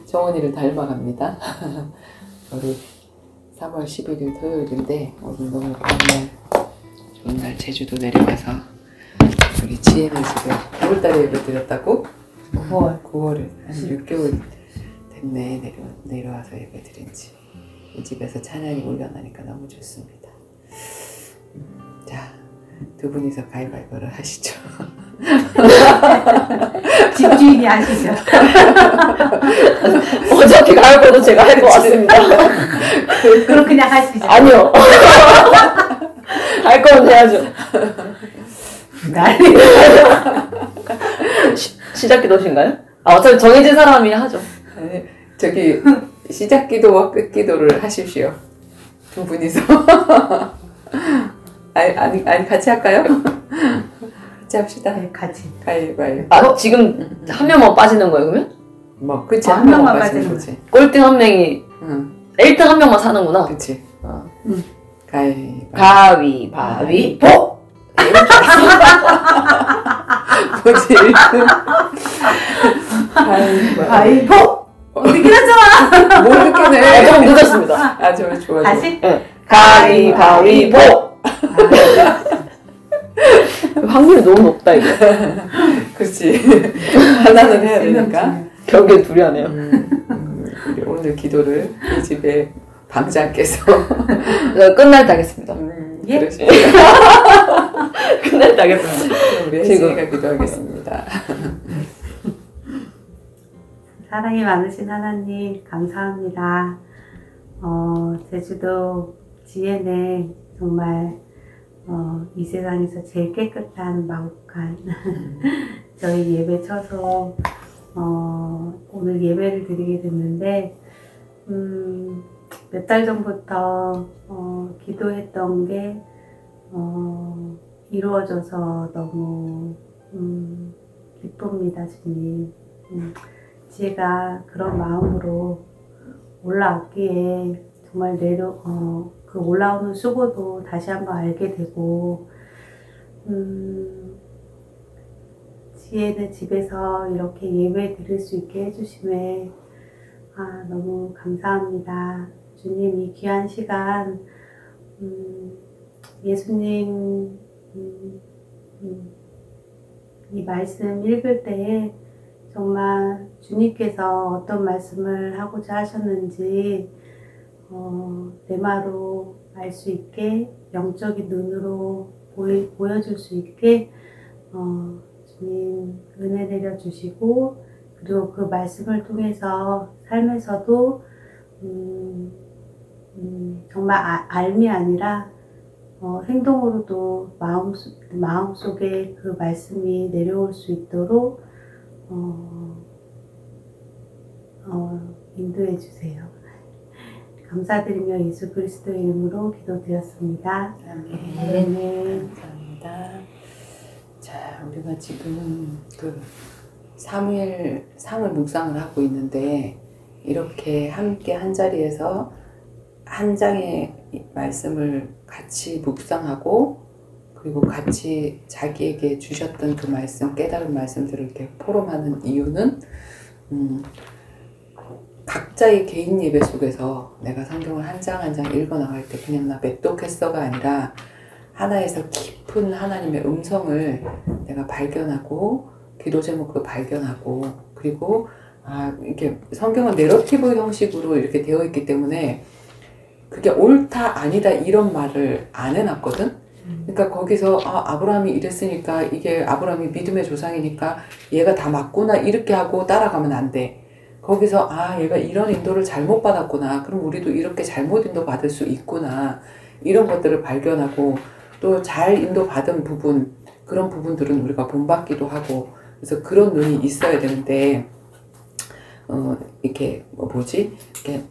정원이를 닮아갑니다. 우리 3월 11일 토요일인데 오늘 너무 좋은 날 제주도 내려가서 우리 지혜네 집에 9월달에 예배 드렸다고? 9월에 한 6개월 됐네. 내려와서 예배 드린지. 이 집에서 찬양이 올려나니까 너무 좋습니다. 자, 두 분이서 가위바위보를 하시죠. 집주인이 하시죠. 어차피 가위바위보도 제가 할 것 같습니다. 그럼 그냥 하시죠. 아니요. 할 거는 해야죠. 시작 기도신가요? 어차피 정해진 사람이 하죠. 아니, 저기 시작 기도와 끝 기도를 하십시오. 두 분이서. 아니 같이 할까요? 같이 합시다. 네, 같이. 가위바위보. 지금 한 명만 빠지는 거예요, 그러면? 뭐 그치, 한 한 명만 명만 빠지는 빠지는 거지. 꼴등 한 명이 응, 1등 한 명만 사는구나. 그치. 응. 가위바위보! 뭐지? 1등. 가위바위보! 늦게 났잖아! 뭘 이렇게 내? 좀 늦었습니다. 아, 저 좋아. 다시? 네. 가위바위보! 확률이 너무 높다, 이거. 그렇지. 하나는 해야 되니까. 결국엔 둘이 하네요. 우리 오늘 기도를 이 집에 방장께서 끝날 때 하겠습니다. 예? 그러시니까 끝날 때 하겠습니다. 우리 혜진이가 기도하겠습니다. 사랑이 많으신 하나님 감사합니다. 제주도 지혜네 정말 이 세상에서 제일 깨끗한 마국간 저희 예배 쳐서 오늘 예배를 드리게 됐는데 몇 달 전부터 기도했던 게 이루어져서 너무 기쁩니다, 주님. 지혜가 그런 마음으로 올라왔기에 정말 그 올라오는 수고도 다시 한번 알게 되고, 지혜는 집에서 이렇게 예배 드릴 수 있게 해주심에 너무 감사합니다. 주님, 이 귀한 시간 예수님 이 말씀 읽을 때에 정말 주님께서 어떤 말씀을 하고자 하셨는지 내마로 알 수 있게, 영적인 눈으로 보여줄 수 있게 주님 은혜 내려주시고, 그리고 그 말씀을 통해서 삶에서도 정말 알미 아니라 행동으로도 마음속에 그 말씀이 내려올 수 있도록 인도해 주세요. 감사드리며 예수 그리스도의 이름으로 기도드렸습니다. 아멘. 감사합니다. 자, 우리가 지금 그 사무엘 상을 묵상을 하고 있는데, 이렇게 함께 한 자리에서 한 장의 말씀을 같이 묵상하고, 그리고 같이 자기에게 주셨던 그 말씀, 깨달은 말씀들을 이렇게 포럼하는 이유는 각자의 개인 예배 속에서 내가 성경을 한 장 한 장 읽어나갈 때 그냥 나 맷독했어가 아니라 하나에서 깊은 하나님의 음성을 내가 발견하고, 기도 제목도 발견하고, 그리고 이렇게 성경은 내러티브 형식으로 이렇게 되어 있기 때문에 그게 옳다 아니다 이런 말을 안 해놨거든. 그러니까 거기서 아브라함이 이랬으니까 이게 아브라함이 믿음의 조상이니까 얘가 다 맞구나 이렇게 하고 따라가면 안 돼. 거기서 얘가 이런 인도를 잘못 받았구나, 그럼 우리도 이렇게 잘못 인도 받을 수 있구나, 이런 것들을 발견하고, 또 잘 인도 받은 부분, 그런 부분들은 우리가 본받기도 하고, 그래서 그런 눈이 있어야 되는데 이렇게 이렇게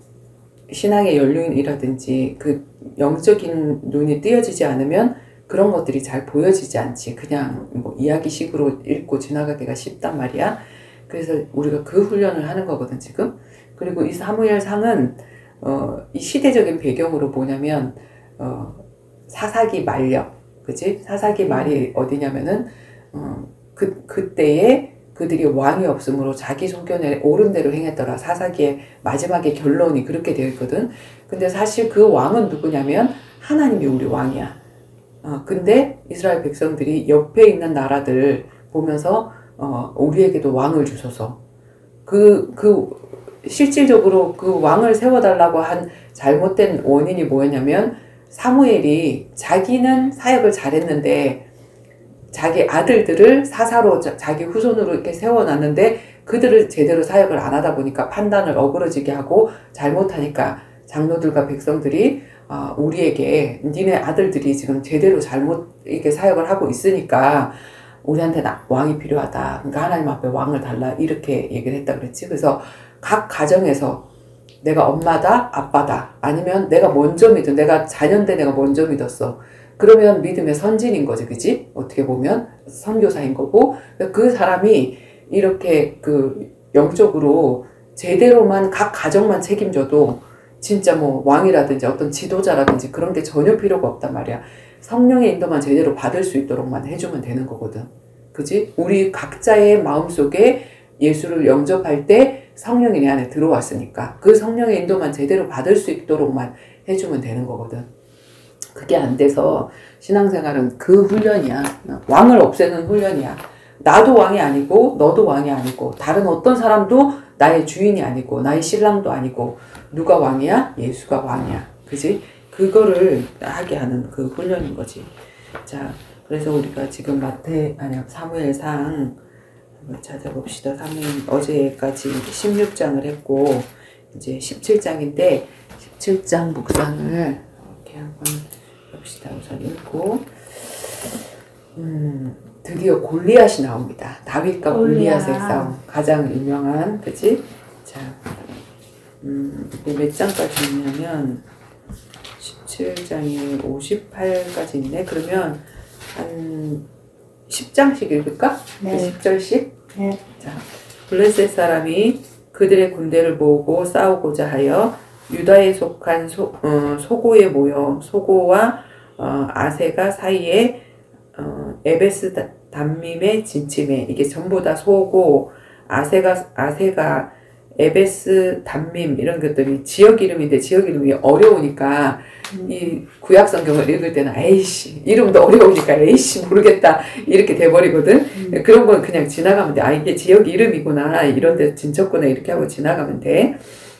신앙의 연륜이라든지 그 영적인 눈이 띄어지지 않으면 그런 것들이 잘 보여지지 않지. 그냥 뭐 이야기식으로 읽고 지나가기가 쉽단 말이야. 그래서 우리가 그 훈련을 하는 거거든 지금. 그리고 이 사무엘 상은 이 시대적인 배경으로 뭐냐면 사사기 말력, 그치? 사사기 말이 어디냐면은 그때에 그들이 왕이 없으므로 자기 소견에 옳은 대로 행했더라. 사사기의 마지막에 결론이 그렇게 되어 있거든. 근데 사실 그 왕은 누구냐면 하나님이 우리 왕이야. 근데 이스라엘 백성들이 옆에 있는 나라들 보면서 우리에게도 왕을 주소서. 실질적으로 그 왕을 세워달라고 한 잘못된 원인이 뭐였냐면 사무엘이 자기는 사역을 잘했는데 자기 아들들을 사사로 자기 후손으로 이렇게 세워놨는데 그들을 제대로 사역을 안 하다 보니까 판단을 어그러지게 하고 잘못하니까 장로들과 백성들이 우리에게 니네 아들들이 지금 제대로 잘못 이렇게 사역을 하고 있으니까 우리한테 왕이 필요하다. 그러니까 하나님 앞에 왕을 달라. 이렇게 얘기를 했다 그랬지. 그래서 각 가정에서 내가 엄마다, 아빠다. 아니면 내가 먼저 믿은, 내가 자녀인데 내가 먼저 믿었어. 그러면 믿음의 선진인 거지, 그지? 어떻게 보면 선교사인 거고, 그 사람이 이렇게 영적으로 제대로만 각 가정만 책임져도 진짜 뭐 왕이라든지 어떤 지도자라든지 그런 게 전혀 필요가 없단 말이야. 성령의 인도만 제대로 받을 수 있도록만 해주면 되는 거거든. 그지? 우리 각자의 마음속에 예수를 영접할 때 성령이 내 안에 들어왔으니까 그 성령의 인도만 제대로 받을 수 있도록만 해주면 되는 거거든. 그게 안 돼서 신앙생활은 그 훈련이야. 왕을 없애는 훈련이야. 나도 왕이 아니고 너도 왕이 아니고 다른 어떤 사람도 나의 주인이 아니고 나의 신랑도 아니고 누가 왕이야? 예수가 왕이야. 그지? 그거를 하게 하는 그 훈련인 거지. 자, 그래서 우리가 지금 사무엘상 한번 찾아봅시다. 어제까지 16장을 했고 이제 17장인데 17장 묵상을 이렇게 한번 봅시다. 우선 읽고 드디어 골리앗이 나옵니다. 다윗과 골리앗의 싸움. 가장 유명한, 그치? 자, 이게 몇 장까지 있냐면 17장이 58까지 있네. 그러면 한 10장씩 읽을까? 네. 10절씩? 네. 자, 블레셋 사람이 그들의 군대를 모으고 싸우고자 하여 유다에 속한 소고에 모여 소고와 아세가 사이에 에베스 담밈의 진침에, 이게 전부 다 소고 아세가 에베스 담밈 이런 것들이 지역 이름인데 지역 이름이 어려우니까 이 구약 성경을 읽을 때는 에이씨 이름도 어려우니까 에이씨 모르겠다 이렇게 돼버리거든. 그런 건 그냥 지나가면 돼. 이게 지역 이름이구나, 이런 데 진쳤구나, 이렇게 하고 지나가면 돼.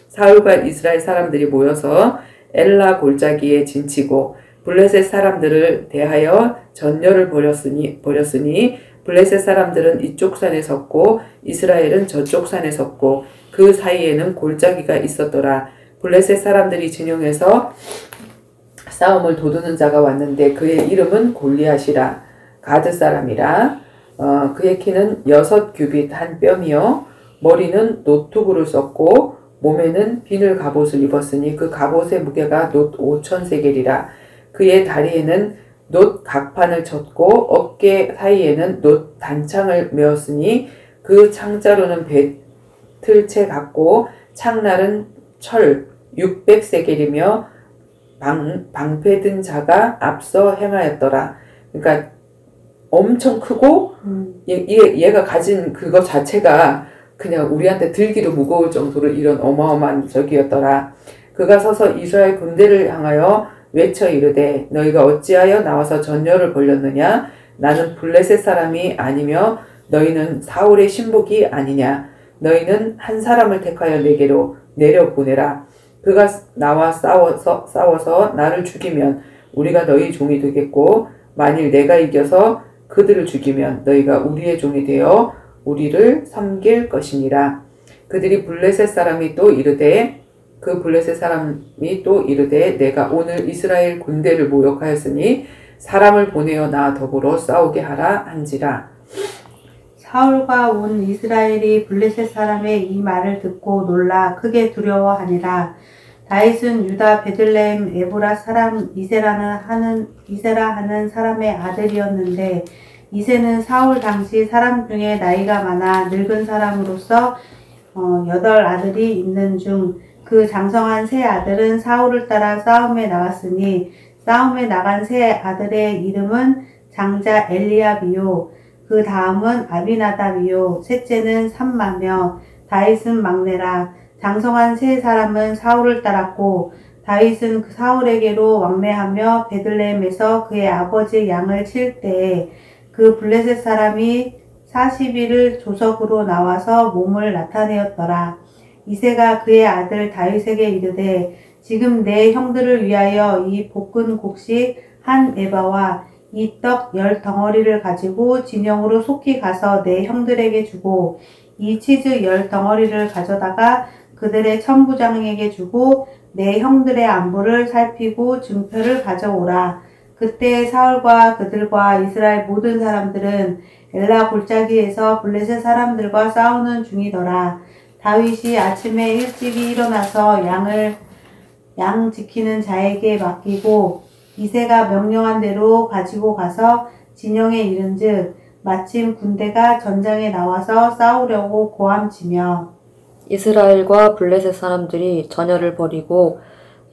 사울과 이스라엘 사람들이 모여서 엘라 골짜기에 진치고 블레셋 사람들을 대하여 전열을 벌였으니 블레셋 사람들은 이쪽 산에 섰고 이스라엘은 저쪽 산에 섰고 그 사이에는 골짜기가 있었더라. 블레셋 사람들이 진용해서 싸움을 도두는 자가 왔는데 그의 이름은 골리앗이라. 가드 사람이라. 그의 키는 6규빗 한 뼘이요 머리는 노투구를 썼고 몸에는 비늘 갑옷을 입었으니 그 갑옷의 무게가 놋 5,000세겔이라. 그의 다리에는 놋 각판을 쳤고 어깨 사이에는 놋 단창을 메었으니 그 창자루는 배틀채 같고 창날은 철 600세겔이며 방패든 자가 앞서 행하였더라. 그러니까 엄청 크고 얘가 가진 그거 자체가 그냥 우리한테 들기도 무거울 정도로 이런 어마어마한 적이었더라. 그가 서서 이스라엘 군대를 향하여 외쳐 이르되 너희가 어찌하여 나와서 전열을 벌였느냐? 나는 블레셋 사람이 아니며 너희는 사울의 신복이 아니냐? 너희는 한 사람을 택하여 내게로 내려보내라. 그가 나와 싸워서 나를 죽이면 우리가 너희 종이 되겠고 만일 내가 이겨서 그들을 죽이면 너희가 우리의 종이 되어 우리를 섬길 것이니라. 그들이 블레셋 사람이 또 이르되 내가 오늘 이스라엘 군대를 모욕하였으니 사람을 보내어 나 더불어 싸우게 하라 한지라. 사울과 온 이스라엘이 블레셋 사람의 이 말을 듣고 놀라 크게 두려워하니라. 다윗은 유다 베들레헴 에브라 사람 이세라 하는 사람의 아들이었는데 이세는 사울 당시 사람 중에 나이가 많아 늙은 사람으로서 8 아들이 있는 중 그 장성한 세 아들은 사울을 따라 싸움에 나갔으니 싸움에 나간 세 아들의 이름은 장자 엘리압이요 그 그 다음은 아비나답이요 셋째는 삼마며 다윗은 막내라. 장성한 세 사람은 사울을 따랐고 다윗은 그 사울에게로 왕래하며 베들레헴에서 그의 아버지 양을 칠 때에 그 블레셋 사람이 40일을 조석으로 나와서 몸을 나타내었더라. 이새가 그의 아들 다윗에게 이르되 지금 내 형들을 위하여 이 볶은 곡식 한 에바와 이 떡 10덩어리를 가지고 진영으로 속히 가서 내 형들에게 주고 이 치즈 10덩어리를 가져다가 그들의 천부장에게 주고 내 형들의 안부를 살피고 증표를 가져오라. 그때 사울과 그들과 이스라엘 모든 사람들은 엘라 골짜기에서 블레셋 사람들과 싸우는 중이더라. 다윗이 아침에 일찍이 일어나서 양 지키는 자에게 맡기고 이새가 명령한 대로 가지고 가서 진영에 이른즉 마침 군대가 전장에 나와서 싸우려고 고함치며 이스라엘과 블레셋 사람들이 전열을 벌이고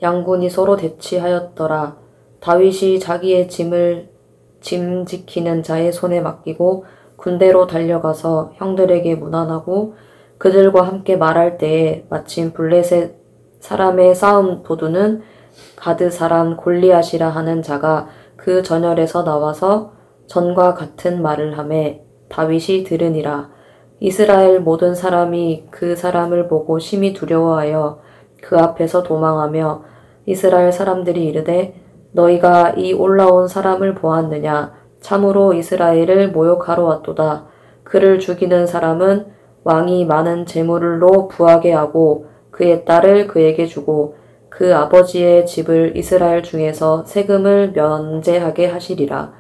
양군이 서로 대치하였더라. 다윗이 자기의 짐 지키는 자의 손에 맡기고 군대로 달려가서 형들에게 문안하고 그들과 함께 말할 때에 마침 블레셋 사람의 싸움 도두는 가드 사람 골리앗이라 하는 자가 그 전열에서 나와서 전과 같은 말을 하매 다윗이 들으니라. 이스라엘 모든 사람이 그 사람을 보고 심히 두려워하여 그 앞에서 도망하며 이스라엘 사람들이 이르되 너희가 이 올라온 사람을 보았느냐? 참으로 이스라엘을 모욕하러 왔도다. 그를 죽이는 사람은 왕이 많은 재물로 부하게 하고 그의 딸을 그에게 주고 그 아버지의 집을 이스라엘 중에서 세금을 면제하게 하시리라.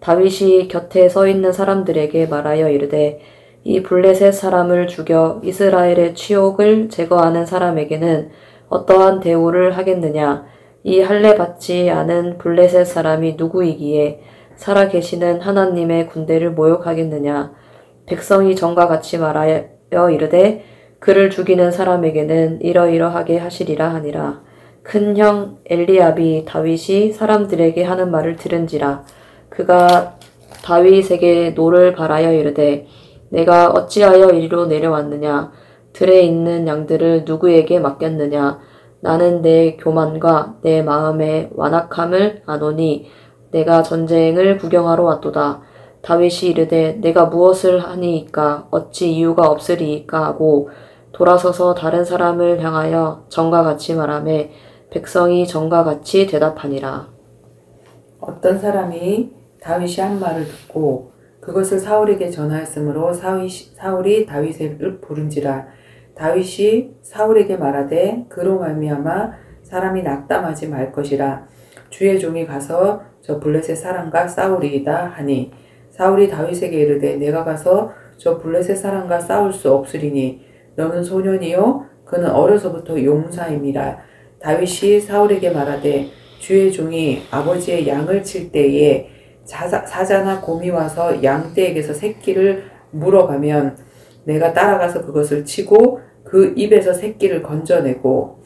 다윗이 곁에 서 있는 사람들에게 말하여 이르되 이 블레셋 사람을 죽여 이스라엘의 치욕을 제거하는 사람에게는 어떠한 대우를 하겠느냐? 이 할례 받지 않은 블레셋 사람이 누구이기에 살아계시는 하나님의 군대를 모욕하겠느냐? 백성이 전과 같이 말하여 이르되 그를 죽이는 사람에게는 이러이러하게 하시리라 하니라. 큰형 엘리압이 다윗이 사람들에게 하는 말을 들은지라. 그가 다윗에게 노를 바라여 이르되 내가 어찌하여 이리로 내려왔느냐? 들에 있는 양들을 누구에게 맡겼느냐? 나는 내 교만과 내 마음의 완악함을 아노니 내가 전쟁을 구경하러 왔도다. 다윗이 이르되 내가 무엇을 하니이까 어찌 이유가 없으리이까 하고 돌아서서 다른 사람을 향하여 전과 같이 말하매 백성이 전과 같이 대답하니라. 어떤 사람이 다윗이 한 말을 듣고 그것을 사울에게 전하였으므로 사울이 다윗을 부른지라. 다윗이 사울에게 말하되 그로 말미암아 사람이 낙담하지 말 것이라. 주의 종이 가서 저 블레셋 사람과 싸우리이다 하니 사울이 다윗에게 이르되 내가 가서 저 블레셋 사람과 싸울 수 없으리니 너는 소년이요 그는 어려서부터 용사임이라. 다윗이 사울에게 말하되 주의 종이 아버지의 양을 칠 때에 사자나 곰이 와서 양떼에게서 새끼를 물어가면 내가 따라가서 그것을 치고 그 입에서 새끼를 건져내고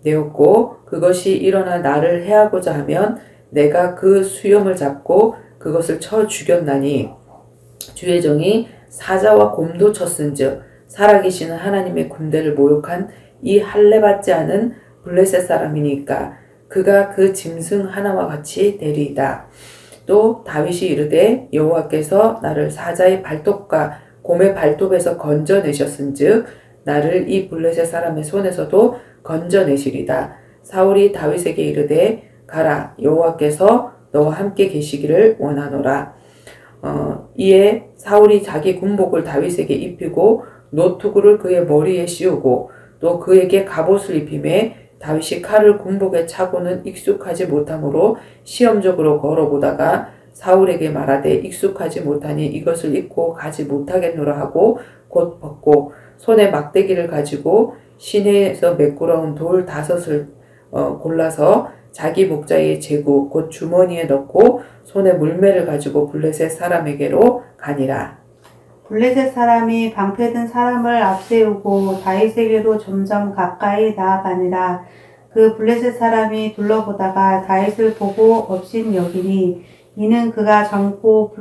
내었고 그것이 일어나 나를 해하고자 하면 내가 그 수염을 잡고 그것을 쳐 죽였나니 주의 종이 사자와 곰도 쳤은즉 살아계시는 하나님의 군대를 모욕한 이 할례 받지 않은 블레셋 사람이니까 그가 그 짐승 하나와 같이 되리이다. 또 다윗이 이르되 여호와께서 나를 사자의 발톱과 곰의 발톱에서 건져내셨은즉 나를 이 블레셋 사람의 손에서도 건져내시리다. 사울이 다윗에게 이르되 가라 여호와께서 너와 함께 계시기를 원하노라. 이에 사울이 자기 군복을 다윗에게 입히고 노투구를 그의 머리에 씌우고 또 그에게 갑옷을 입히매 다윗이 칼을 군복에 차고는 익숙하지 못하므로 시험적으로 걸어보다가 사울에게 말하되 익숙하지 못하니 이것을 입고 가지 못하겠노라 하고 곧 벗고 손에 막대기를 가지고 시내에서 메꾸러운 돌 5을 골라서 자기 목자의 제구 곧 주머니에 넣고 손에 물매를 가지고 블레셋 사람에게로 가니라. 블레셋 사람이 방패든 사람을 앞세우고 다윗에게로 점점 가까이 나아가니라. 그 블레셋 사람이 둘러보다가 다윗을 보고 업신 여기니 이는 그가 젊고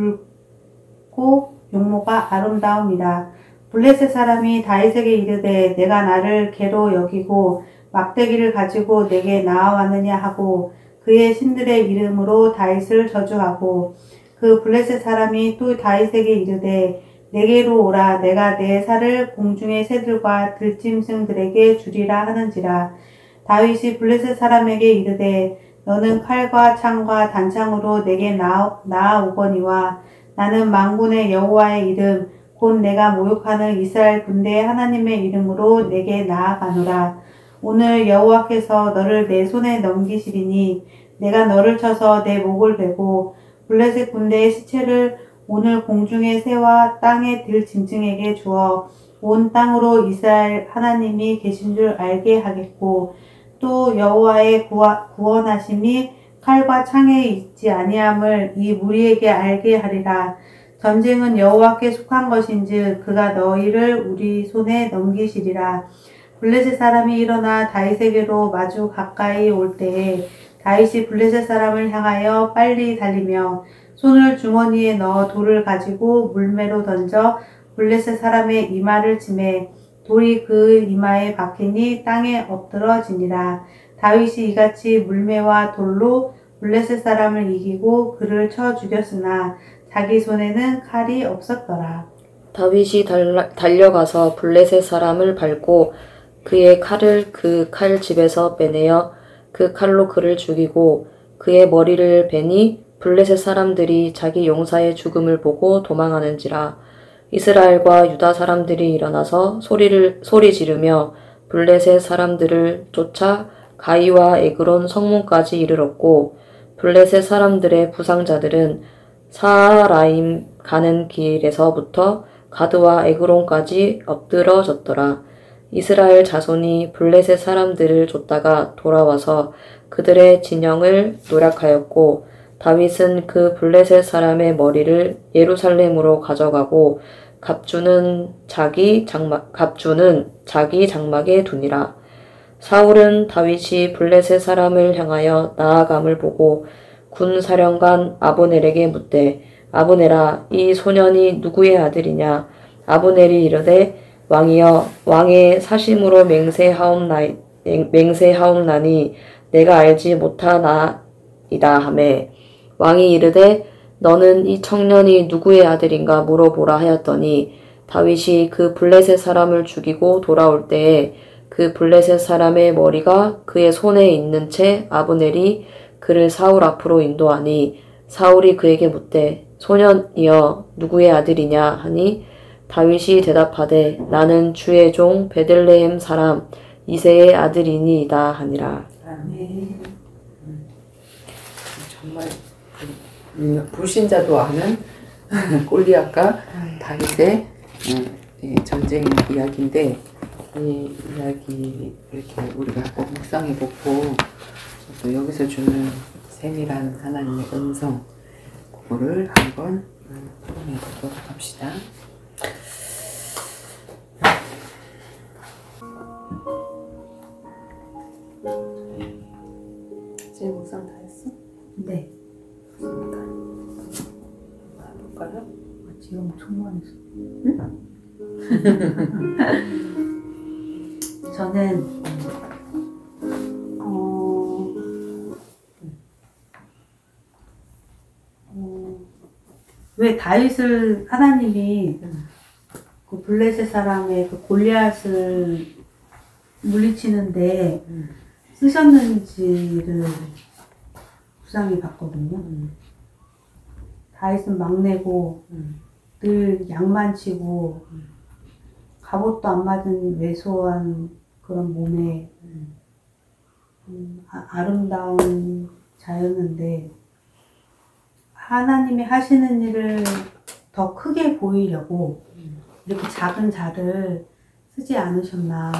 좋고 용모가 아름다움이라. 블레셋 사람이 다윗에게 이르되 내가 나를 개로 여기고 막대기를 가지고 내게 나아왔느냐 하고 그의 신들의 이름으로 다윗을 저주하고 그 블레셋 사람이 또 다윗에게 이르되 내게로 오라. 내가 내 살을 공중의 새들과 들짐승들에게 주리라 하는지라. 다윗이 블레셋 사람에게 이르되 너는 칼과 창과 단창으로 내게 나아오거니와 나는 만군의 여호와의 이름 곧 내가 모욕하는 이스라엘 군대의 하나님의 이름으로 내게 나아가노라. 오늘 여호와께서 너를 내 손에 넘기시리니 내가 너를 쳐서 내 목을 베고 블레셋 군대의 시체를 오늘 공중의 새와 땅의 들짐승에게 주어 온 땅으로 이스라엘 하나님이 계신 줄 알게 하겠고 또 여호와의 구원하심이 칼과 창에 있지 아니함을 이 무리에게 알게 하리라. 전쟁은 여호와께 속한 것인즉 그가 너희를 우리 손에 넘기시리라. 블레셋 사람이 일어나 다윗에게로 마주 가까이 올 때에 다윗이 블레셋 사람을 향하여 빨리 달리며 손을 주머니에 넣어 돌을 가지고 물매로 던져 블레셋 사람의 이마를 치매 돌이 그 이마에 박히니 땅에 엎드러지니라. 다윗이 이같이 물매와 돌로 블레셋 사람을 이기고 그를 쳐 죽였으나 자기 손에는 칼이 없었더라. 다윗이 달려가서 블레셋 사람을 밟고 그의 칼을 그 칼 집에서 빼내어 그 칼로 그를 죽이고 그의 머리를 베니 블레셋 사람들이 자기 용사의 죽음을 보고 도망하는지라. 이스라엘과 유다 사람들이 일어나서 소리 지르며 블레셋 사람들을 쫓아 가이와 에그론 성문까지 이르렀고 블레셋 사람들의 부상자들은 사하라임 가는 길에서부터 가드와 에그론까지 엎드러졌더라. 이스라엘 자손이 블레셋 사람들을 쫓다가 돌아와서 그들의 진영을 노략하였고 다윗은 그 블레셋 사람의 머리를 예루살렘으로 가져가고 갑주는 자기 장막에 두니라. 사울은 다윗이 블레셋 사람을 향하여 나아감을 보고 군사령관 아브넬에게 묻되 아브넬아 이 소년이 누구의 아들이냐. 아브넬이 이르되 왕이여 왕의 사심으로 맹세하옵나니 내가 알지 못하나이다 하매 왕이 이르되 너는 이 청년이 누구의 아들인가 물어보라 하였더니 다윗이 그 블레셋 사람을 죽이고 돌아올 때에 그 블레셋 사람의 머리가 그의 손에 있는 채 아브넬이 그를 사울 앞으로 인도하니 사울이 그에게 묻되 소년이여 누구의 아들이냐 하니 다윗이 대답하되 나는 주의 종 베들레헴 사람 이새의 아들이니이다 하니라. 아멘. 정말 불신자도 아는 골리앗과 다윗의 전쟁 이야기인데 이 이야기 이렇게 우리가 꼭 묵상해보고 또 여기서 주는 세밀한 하나님의 음성 그거를 한번 토론해보도록 합시다. 이제 묵상 다 했어? 네. 좋습니다. 볼까요? 지금 충분했어. 저는 왜 다윗을 하나님이 그 블레셋 사람의 그 골리앗을 물리치는데 쓰셨는지를 구상해 봤거든요. 다윗은 막내고 늘 양만 치고 갑옷도 안 맞은 왜소한 그런 몸에 아름다운 자였는데 하나님이 하시는 일을 더 크게 보이려고 이렇게 작은 자를 쓰지 않으셨나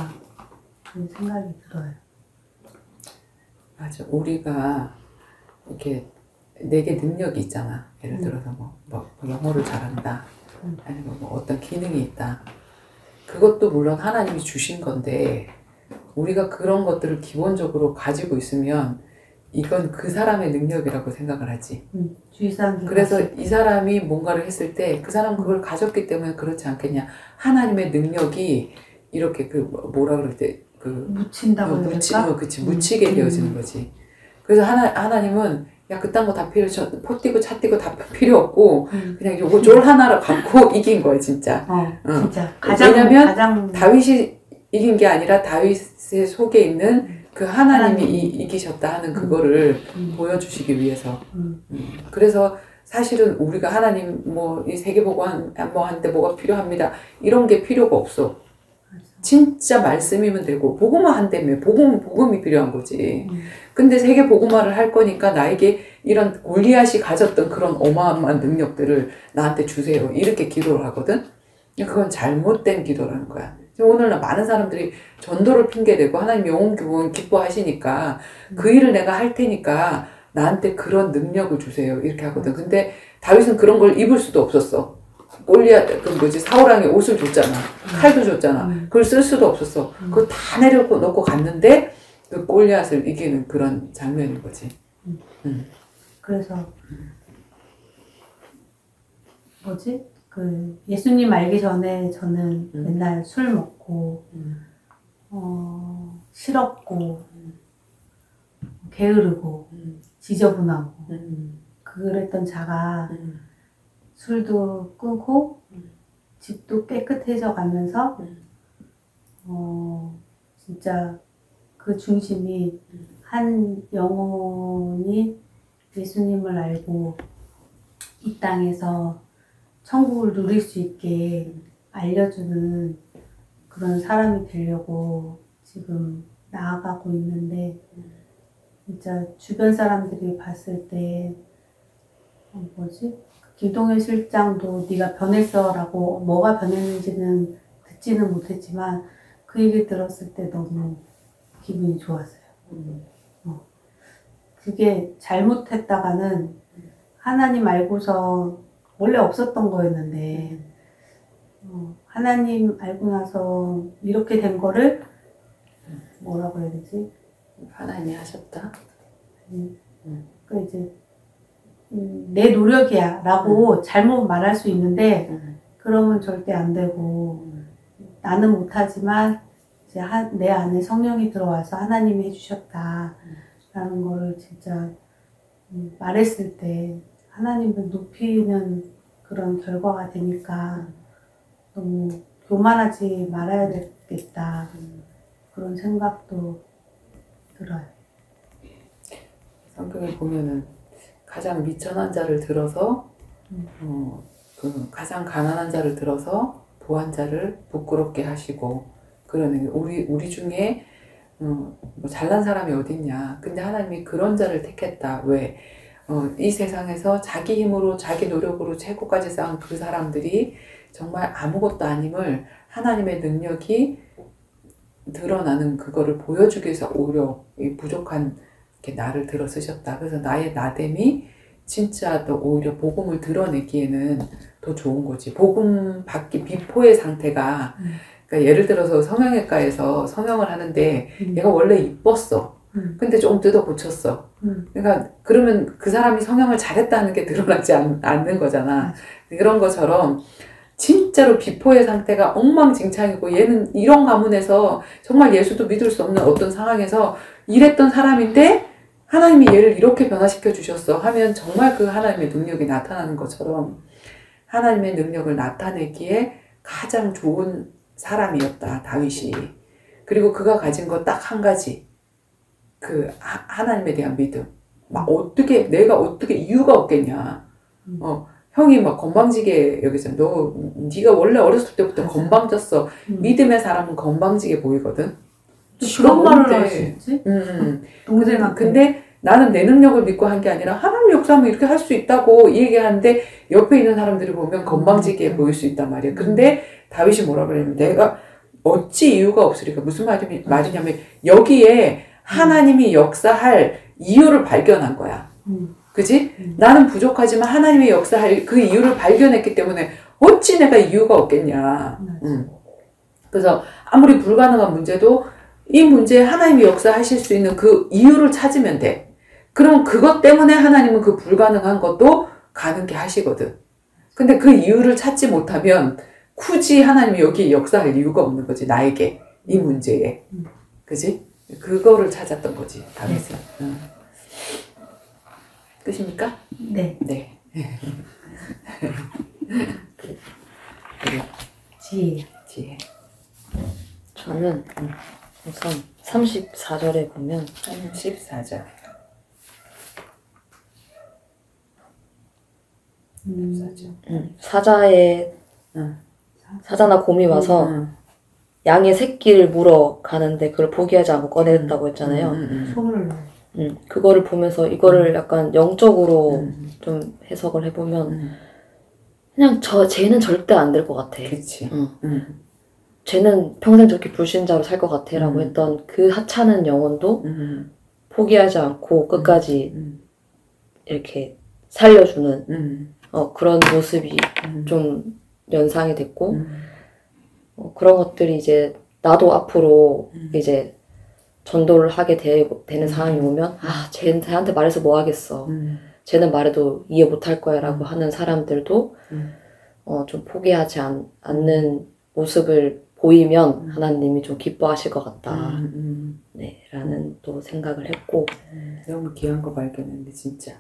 그런 생각이 들어요. 맞아. 우리가 이렇게 내게 능력이 있잖아. 예를 들어서 뭐 영어를 잘한다. 아니면 뭐 어떤 기능이 있다. 그것도 물론 하나님이 주신 건데 우리가 그런 것들을 기본적으로 가지고 있으면 이건 그 사람의 능력이라고 생각을 하지. 주위 사람들. 그래서 이 사람이 뭔가를 했을 때 그 사람은 그걸 가졌기 때문에 그렇지 않겠냐. 하나님의 능력이 이렇게 그 뭐라 그럴 때 그 묻힌다고 해야 될까? 그치 묻히게 되어지는 거지. 그래서 하나님은 야 그딴 거 다 포 띄고 차 띄고 다 필요 없고 그냥 요거 졸 하나를 갖고 이긴 거야 진짜. 진짜. 왜냐면 다윗이 이긴 게 아니라 다윗의 속에 있는 그 하나님이 이기셨다 하는 그거를 보여주시기 위해서. 그래서 사실은 우리가 하나님 뭐 이 세계보고 뭐 하는데 뭐가 필요합니다. 이런 게 필요가 없어. 진짜 말씀이면 되고 복음화 한다며 복음이 필요한 거지. 근데 세계 복음화를 할 거니까 나에게 이런 골리앗이 가졌던 그런 어마어마한 능력들을 나한테 주세요. 이렇게 기도를 하거든. 그건 잘못된 기도라는 거야. 오늘날 많은 사람들이 전도를 핑계대고 하나님 영혼 교훈 기뻐하시니까 그 일을 내가 할 테니까 나한테 그런 능력을 주세요. 이렇게 하거든. 근데 다윗은 그런 걸 입을 수도 없었어. 사울왕이 옷을 줬잖아. 칼도 줬잖아. 그걸 쓸 수도 없었어. 그걸 다 내려놓고 갔는데 그 골리앗을 이기는 그런 장면인 거지. 그래서 그 예수님 알기 전에 저는 맨날 술 먹고 실없고 게으르고 지저분하고 그랬던 자가 술도 끊고 집도 깨끗해져 가면서 진짜 그 중심이 한 영혼이 예수님을 알고 이 땅에서 천국을 누릴 수 있게 알려주는 그런 사람이 되려고 지금 나아가고 있는데 진짜 주변 사람들이 봤을 때 김동현 실장도 네가 변했어 라고 뭐가 변했는지는 듣지는 못했지만 그 얘기 들었을 때 너무 기분이 좋았어요. 그게 잘못했다가는 하나님 알고서 원래 없었던 거였는데 하나님 알고 나서 이렇게 된 거를 뭐라고 해야 되지? 하나님이 하셨다? 그 이제 내 노력이야 라고 잘못 말할 수 있는데 그러면 절대 안 되고 나는 못하지만 이제 내 안에 성령이 들어와서 하나님이 해주셨다 라는 거를 진짜 말했을 때 하나님을 높이는 그런 결과가 되니까 너무 교만하지 말아야 되겠다 그런 생각도 들어요. 성경에 보면은 가장 미천한 자를 들어서 그 가장 가난한 자를 들어서 부한 자를 부끄럽게 하시고 그러는 우리 중에 뭐 잘난 사람이 어딨냐. 근데 하나님이 그런 자를 택했다. 왜? 이 세상에서 자기 힘으로 자기 노력으로 최고까지 쌓은 그 사람들이 정말 아무것도 아님을 하나님의 능력이 드러나는 그거를 보여주기 위해서 오히려 이 부족한 이렇게 나를 들어 쓰셨다. 그래서 나의 나됨이 진짜 더 오히려 복음을 드러내기에는 더 좋은 거지. 복음 받기 비포의 상태가 그러니까 예를 들어서 성형외과에서 성형을 하는데 얘가 원래 이뻤어. 근데 조금 뜯어 고쳤어. 그러니까 그러면 그 사람이 성형을 잘했다는 게 드러나지 않는 거잖아. 그런 것처럼 진짜로 비포의 상태가 엉망진창이고 얘는 이런 가문에서 정말 예수도 믿을 수 없는 어떤 상황에서 일했던 사람인데 하나님이 얘를 이렇게 변화시켜 주셨어 하면 정말 그 하나님의 능력이 나타나는 것처럼 하나님의 능력을 나타내기에 가장 좋은 사람이었다 다윗이. 그리고 그가 가진 거 딱 한 가지, 그 하나님에 대한 믿음. 막 내가 어떻게 이유가 없겠냐. 형이 막 건방지게 여기서 네가 원래 어렸을 때부터 건방졌어. 믿음의 사람은 건방지게 보이거든. 그런 말을 할 수 있지? 동생한테. 근데 나는 내 능력을 믿고 한 게 아니라 하나님 역사하면 이렇게 할 수 있다고 얘기하는데 옆에 있는 사람들이 보면 건방지게 보일 수 있단 말이야. 근데 다윗이 뭐라 그러냐면 내가 어찌 이유가 없으리까. 무슨 말이냐면 여기에 하나님이 역사할 이유를 발견한 거야. 그지? 나는 부족하지만 하나님의 역사할 그 이유를 발견했기 때문에 어찌 내가 이유가 없겠냐. 그래서 아무리 불가능한 문제도 이 문제에 하나님이 역사하실 수 있는 그 이유를 찾으면 돼. 그럼 그것 때문에 하나님은 그 불가능한 것도 가능케 하시거든. 근데 그 이유를 찾지 못하면 굳이 하나님이 여기 역사할 이유가 없는 거지. 나에게. 이 문제에. 그지? 그거를 찾았던 거지. 다윗은. 끝입니까? 네. 네. 지혜. 지혜. 저는 우선 34절에 보면 14절. 사자의 사자나 곰이 와서 양의 새끼를 물어 가는데 그걸 포기하지 않고 꺼낸다고 했잖아요. 손을 넣어. 그거를 보면서 이거를 약간 영적으로 좀 해석을 해보면 그냥 쟤는 절대 안 될 것 같아. 그치. 쟤는 평생 저렇게 불신자로 살 것 같아 라고 했던 그 하찮은 영혼도 포기하지 않고 끝까지 이렇게 살려주는 그런 모습이 좀 연상이 됐고 그런 것들이 이제 나도 앞으로 이제 전도를 하게 되는 상황이 오면 쟤한테 말해서 뭐 하겠어. 쟤는 말해도 이해 못할 거야 라고 하는 사람들도 좀 포기하지 않는 모습을 보이면 하나님이 좀 기뻐하실 것 같다. 네, 라는 또 생각을 했고. 너무 귀한 거 발견했는데 진짜.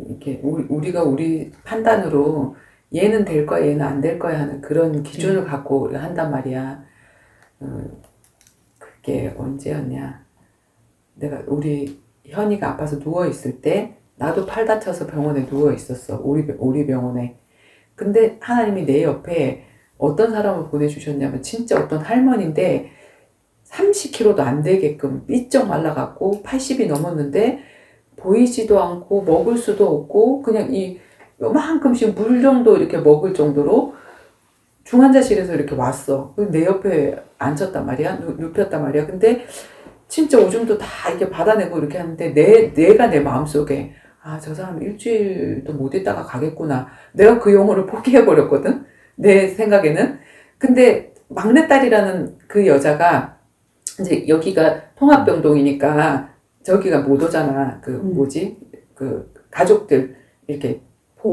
이렇게 우리가 우리 판단으로 얘는 될 거야 얘는 안 될 거야 하는 그런 기준을 갖고 우리가 한단 말이야. 그게 언제였냐. 내가 우리 현이가 아파서 누워있을 때 나도 팔 다쳐서 병원에 누워있었어. 오리병원에. 근데 하나님이 내 옆에 어떤 사람을 보내주셨냐면 진짜 어떤 할머니인데 30kg도 안 되게끔 삐쩍 말라갖고 80이 넘었는데 보이지도 않고 먹을 수도 없고 그냥 이 요만큼씩 물 정도 이렇게 먹을 정도로 중환자실에서 이렇게 왔어. 내 옆에 앉혔단 말이야. 눕혔단 말이야. 근데 진짜 오줌도 다 이렇게 받아내고 이렇게 하는데 내가 내 마음속에 저 사람 일주일도 못 있다가 가겠구나. 내가 그 영혼을 포기해버렸거든. 내 생각에는. 근데 막내딸이라는 그 여자가 이제 여기가 통합병동이니까 저기가 못 오잖아. 그 가족들 이렇게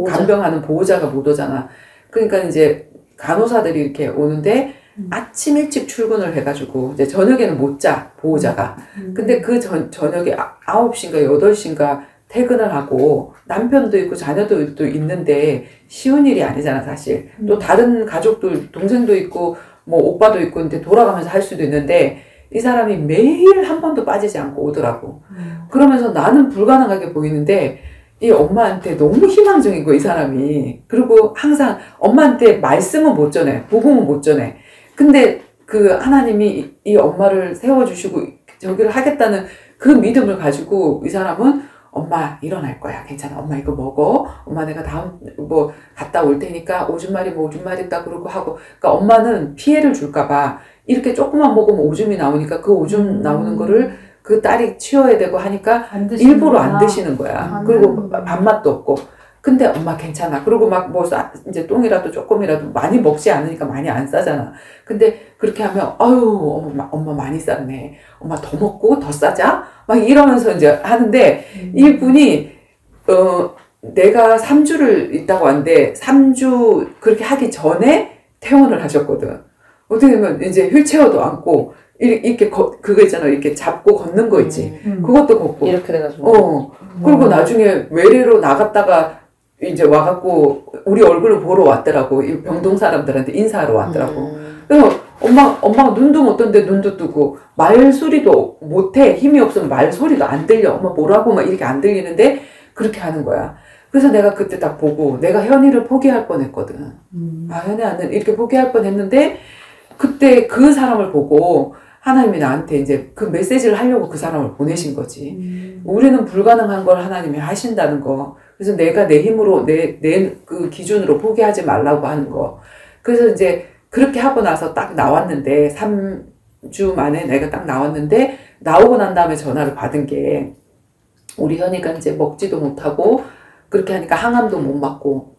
간병하는 보호자가 못 오잖아. 그러니까 이제 간호사들이 이렇게 오는데 아침 일찍 출근을 해가지고 이제 저녁에는 못 자, 보호자가. 근데 그 저녁에 9시인가 8시인가 퇴근을 하고 남편도 있고 자녀도 또 있는데 쉬운 일이 아니잖아, 사실. 또 다른 가족들, 동생도 있고 뭐 오빠도 있고 근데 돌아가면서 할 수도 있는데 이 사람이 매일 한 번도 빠지지 않고 오더라고. 그러면서 나는 불가능하게 보이는데 이 엄마한테 너무 희망적인 거야, 이 사람이. 그리고 항상 엄마한테 말씀은 못 전해. 복음은 못 전해. 근데 그 하나님이 이 엄마를 세워주시고 저기를 하겠다는 그 믿음을 가지고 이 사람은 엄마 일어날 거야. 괜찮아. 엄마 이거 먹어. 엄마 내가 다음 뭐 갔다 올 테니까 오줌마리 뭐 오줌마리 있다 그러고 하고. 그러니까 엄마는 피해를 줄까 봐 이렇게 조금만 먹으면 오줌이 나오니까 그 오줌 나오는 거를 그 딸이 치워야 되고 하니까 일부러 안 드시는 거야. 그리고 밥맛도 없고. 근데 엄마 괜찮아. 그리고 막 뭐 이제 똥이라도 조금이라도 많이 먹지 않으니까 많이 안 싸잖아. 근데 그렇게 하면 아유 엄마 많이 쌌네. 엄마 더 먹고 더 싸자. 막 이러면서 이제 하는데 이분이 내가 3주를 있다고 하는데 3주 그렇게 하기 전에 퇴원을 하셨거든. 어떻게 보면 이제 휠체어도 앉고 이렇게 그거 있잖아. 이렇게 잡고 걷는 거 있지. 그것도 걷고. 이렇게 돼가지고. 그리고 나중에 외래로 나갔다가 이제 와갖고 우리 얼굴을 보러 왔더라고. 이 병동 사람들한테 인사하러 왔더라고. 그래서 엄마가 눈도 못 떴는데 눈도 뜨고 말소리도 못해. 힘이 없으면 말소리도 안 들려. 엄마 뭐라고 막 이렇게 안 들리는데 그렇게 하는 거야. 그래서 내가 그때 딱 보고 내가 현이를 포기할 뻔했거든. 현이는 이렇게 포기할 뻔했는데 그때 그 사람을 보고 하나님이 나한테 이제 그 메시지를 하려고 그 사람을 보내신 거지. 우리는 불가능한 걸 하나님이 하신다는 거. 그래서 내가 내 힘으로 내 그 기준으로 포기하지 말라고 하는 거. 그래서 이제 그렇게 하고 나서 딱 나왔는데 3주 만에 내가 딱 나왔는데 나오고 난 다음에 전화를 받은 게 우리 현이가 이제 먹지도 못하고 그렇게 하니까 항암도 못 맞고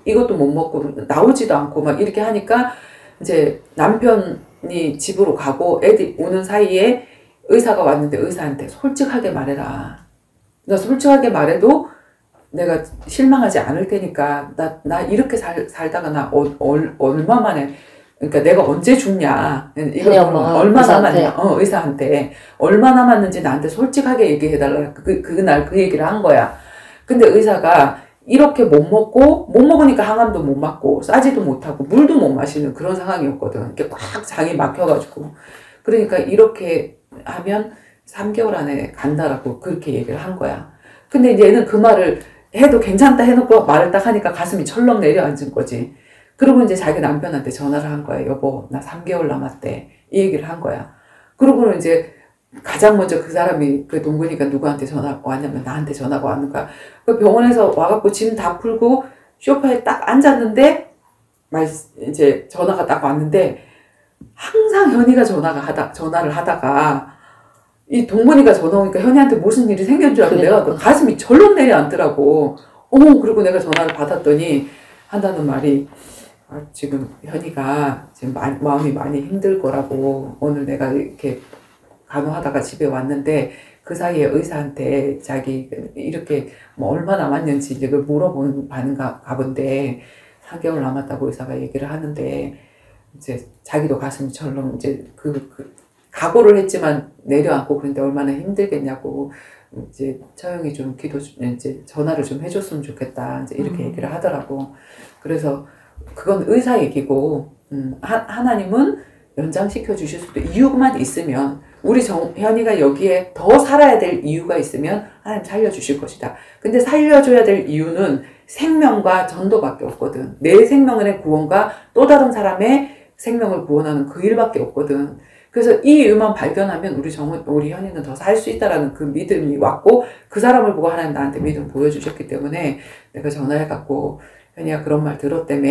이것도 못 먹고 나오지도 않고 막 이렇게 하니까 이제 남편이 집으로 가고 애들 오는 사이에 의사가 왔는데 의사한테 솔직하게 말해라. 나 솔직하게 말해도 내가 실망하지 않을 테니까 나 이렇게 살다가 나 얼마 만에 그러니까 내가 언제 죽냐 이거 얼마 남았냐 의사한테 얼마 남았는지 나한테 솔직하게 얘기해달라 그날 그 얘기를 한 거야. 근데 의사가 이렇게 못 먹으니까 항암도 못 맞고 싸지도 못하고 물도 못 마시는 그런 상황이었거든. 이렇게 꽉 장이 막혀가지고 그러니까 이렇게 하면 3개월 안에 간다라고 그렇게 얘기를 한 거야. 근데 이제 얘는 그 말을 해도 괜찮다 해놓고 말을 딱 하니까 가슴이 철렁 내려앉은 거지. 그리고 이제 자기 남편한테 전화를 한 거야. 여보, 나 3개월 남았대. 이 얘기를 한 거야. 그러고는 이제 가장 먼저 그 사람이 그 동근이가 누구한테 전화가 왔냐면 나한테 전화가 왔는 거야. 그 병원에서 와갖고 짐 다 풀고 소파에 딱 앉았는데 이제 전화가 딱 왔는데 항상 현이가 전화를 하다가 이 동근이가 전화 오니까 현이한테 무슨 일이 생긴 줄 알고 내가 가슴이 절로 내려앉더라고. 그리고 내가 전화를 받았더니 한다는 말이 지금 현이가 지금 마음이 많이 힘들 거라고 오늘 내가 이렇게 간호하다가 집에 왔는데 그 사이에 의사한테 자기 이렇게 뭐 얼마 남았는지 이제 물어보는 가본데 3개월 남았다고 의사가 얘기를 하는데 이제 자기도 가슴이 철렁 이제 각오를 했지만 내려앉고 그런데 얼마나 힘들겠냐고 이제 처형이 좀 이제 전화를 좀 해줬으면 좋겠다 이제 이렇게 얘기를 하더라고. 그래서 그건 의사 얘기고 하나님은 연장시켜 주실 수도 이유만 있으면 우리 현이가 여기에 더 살아야 될 이유가 있으면 하나님 살려주실 것이다. 근데 살려줘야 될 이유는 생명과 전도밖에 없거든. 내 생명의 구원과 또 다른 사람의 생명을 구원하는 그 일밖에 없거든. 그래서 이 이유만 발견하면 우리 현이는 더 살 수 있다라는 그 믿음이 왔고 그 사람을 보고 하나님 나한테 믿음 보여주셨기 때문에 내가 전화해갖고 현이가 그런 말 들었다며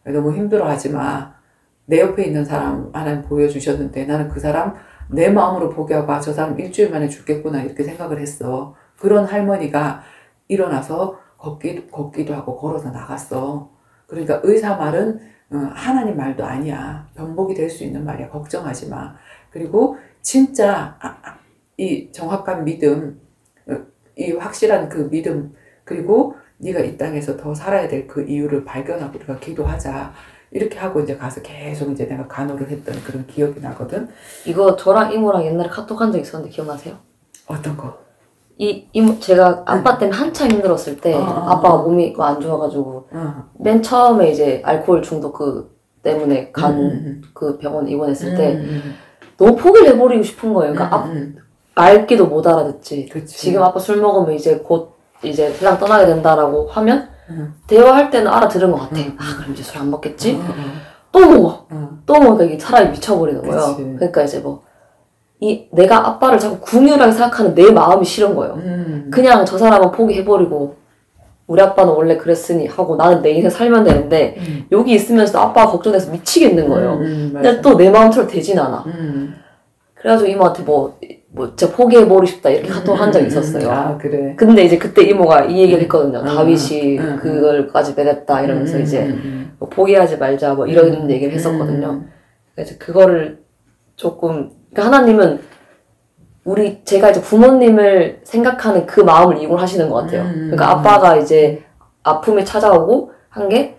너무 힘들어하지 마. 내 옆에 있는 사람 하나님 보여주셨는데 나는 그 사람 내 마음으로 포기하고 저 사람 일주일 만에 죽겠구나 이렇게 생각을 했어. 그런 할머니가 일어나서 걷기도 하고 걸어서 나갔어. 그러니까 의사 말은 하나님 말도 아니야. 병복이 될 수 있는 말이야. 걱정하지 마. 그리고 진짜 이 정확한 믿음, 이 확실한 그 믿음, 그리고 네가 이 땅에서 더 살아야 될 그 이유를 발견하고 우리가 기도하자. 이렇게 하고 이제 가서 계속 이제 내가 간호를 했던 그런 기억이 나거든. 이거 저랑 이모랑 옛날에 카톡 한 적 있었는데 기억나세요? 어떤 거? 이모 제가 아빠 때문에 한참 힘들었을 때 아빠가 몸이 안 좋아가지고 맨 처음에 이제 알코올 중독 때문에 그 병원 입원했을 때 너무 포기를 해버리고 싶은 거예요. 그러니까 알기도 못 알아듣지. 그치. 지금 아빠 술 먹으면 이제 곧 이제 세상 떠나게 된다라고 하면 대화할 때는 알아들은 것 같아. 그럼 이제 술 안 먹겠지? 또 먹어. 또 먹으니까 이게 차라리 미쳐버리는 거예요. 그러니까 이제 내가 아빠를 자꾸 궁휼하게 생각하는 내 마음이 싫은 거예요. 그냥 저 사람은 포기해버리고 우리 아빠는 원래 그랬으니 하고 나는 내 인생 살면 되는데 여기 있으면서도 아빠가 걱정돼서 미치겠는 거예요. 근데 또 내 마음처럼 되진 않아. 그래가지고 이모한테 진짜 포기해버리고 싶다 이렇게 카톡 한 적이 있었어요. 아, 그래. 근데 이제 그때 이모가 이 얘기를 했거든요. 다윗이 그걸까지 맺었다 이러면서 이제 포기하지 말자 이런 얘기를 했었거든요. 그래서 그거를 조금 그러니까 하나님은 제가 이제 부모님을 생각하는 그 마음을 이용하시는 것 같아요. 그러니까 아빠가 이제 아픔이 찾아오고 한 게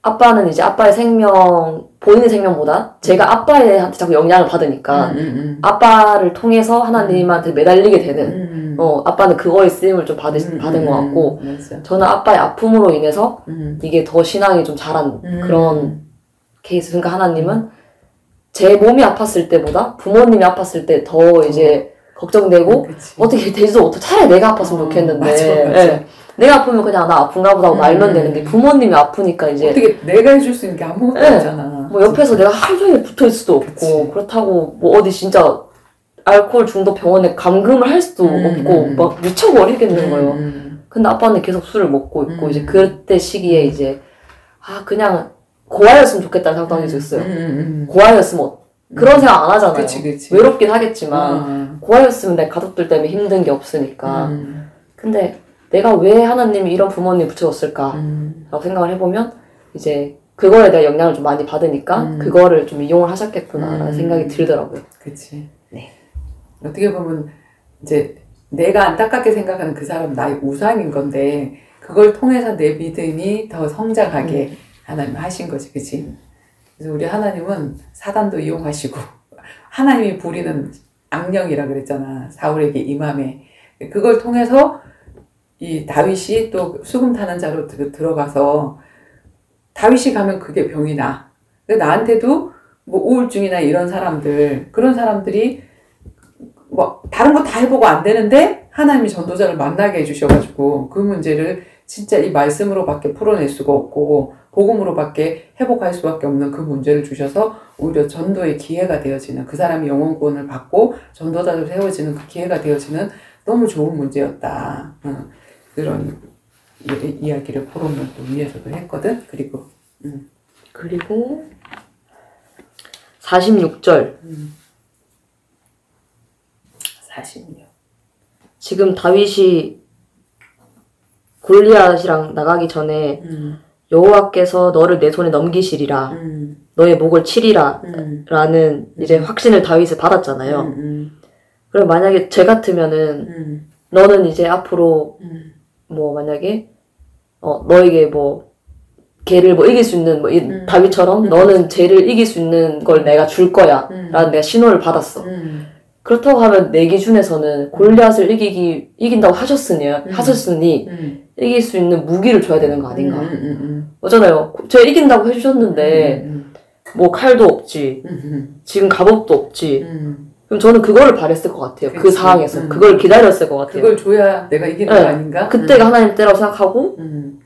아빠는 이제 아빠의 생명, 본인의 생명보다 제가 아빠한테 자꾸 영향을 받으니까 아빠를 통해서 하나님한테 매달리게 되는 아빠는 그거에 쓰임을 좀 받은 것 같고 저는 아빠의 아픔으로 인해서 이게 더 신앙이 좀 자란 그런 케이스. 그러니까 하나님은 제 몸이 아팠을 때보다 부모님이 아팠을 때 더 이제 걱정되고 어떻게 되지도 못해. 차라리 내가 아팠으면 좋겠는데 맞아. 네. 내가 아프면 그냥 나 아픈가 보다 하고 말면 되는데 부모님이 아프니까 이제 어떻게 내가 해줄 수 있는 게 아무것도 없잖아. 옆에서 내가 하루 종일 붙어있을 수도 없고 그렇다고 어디 진짜 알코올 중독 병원에 감금을 할 수도 없고 막 미쳐버리겠는 거예요. 근데 아빠는 계속 술을 먹고 있고 이제 그때 시기에 이제 그냥 고아였으면 좋겠다는 생각도 하게 됐어요. 고아였으면 그런 생각 안 하잖아요. 그치. 외롭긴 하겠지만 고아였으면 내 가족들 때문에 힘든 게 없으니까. 근데 내가 왜 하나님이 이런 부모님 붙여줬을까 라고 생각을 해보면 이제 그거에 대한 영향을 좀 많이 받으니까 그거를 좀 이용을 하셨겠구나 라는 생각이 들더라고요. 그치. 네. 어떻게 보면 이제 내가 안타깝게 생각하는 그 사람은 나의 우상인 건데 그걸 통해서 내 믿음이 더 성장하게 하나님 하신 거지, 그치? 그래서 우리 하나님은 사단도 이용하시고 하나님이 부리는 악령이라 그랬잖아. 사울에게 임함에. 그걸 통해서 이 다윗이 또 수금 타는 자로 들어가서 다윗이 가면 그게 병이 나. 나한테도 뭐 우울증이나 이런 사람들, 그런 사람들이 뭐 다른 거 다 해보고 안 되는데 하나님이 전도자를 만나게 해주셔가지고 그 문제를 진짜 이 말씀으로밖에 풀어낼 수가 없고 복음으로밖에 회복할 수밖에 없는 그 문제를 주셔서 오히려 전도의 기회가 되어지는, 그 사람이 영혼구원을 받고 전도자로 세워지는 그 기회가 되어지는 너무 좋은 문제였다. 그런 이야기를 포럼을 또 위에서도 했거든. 그리고 46절 46. 지금 다윗이 골리앗이랑 나가기 전에 여호와께서 너를 내 손에 넘기시리라 너의 목을 치리라 라는 이제 확신을 다윗이 받았잖아요. 그럼 만약에 쟤 같으면은 너는 이제 앞으로 뭐 만약에 너에게 뭐 걔를 뭐 이길 수 있는 뭐 다윗처럼 너는 쟤를 이길 수 있는 걸 내가 줄 거야 라는 내가 신호를 받았어. 그렇다고 하면 내 기준에서는 골리앗을 이긴다고 하셨으니 이길 수 있는 무기를 줘야 되는 거 아닌가. 맞잖아요. 쟤 이긴다고 해주셨는데 뭐 칼도 없지 지금 갑옷도 없지 그럼 저는 그거를 바랬을 것 같아요. 그치. 그 상황에서 그걸 기다렸을 것 같아요. 그걸 줘야 내가 이기는 네. 거 아닌가? 그때가 하나님 때라고 생각하고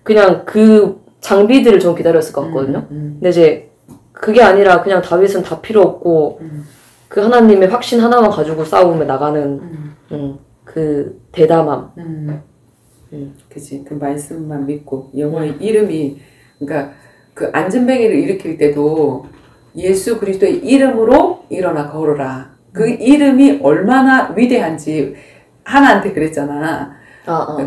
그냥 그 장비들을 좀 기다렸을 것 같거든요. 근데 이제 그게 아니라 그냥 다윗은 다 필요 없고 그 하나님의 확신 하나만 가지고 싸움에 나가는 그 대담함. 그치. 그 말씀만 믿고 여호와의 이름이, 그러니까 그 안전뱅이를 일으킬 때도 예수 그리스도의 이름으로 일어나 걸어라. 그 이름이 얼마나 위대한지 하나한테 그랬잖아.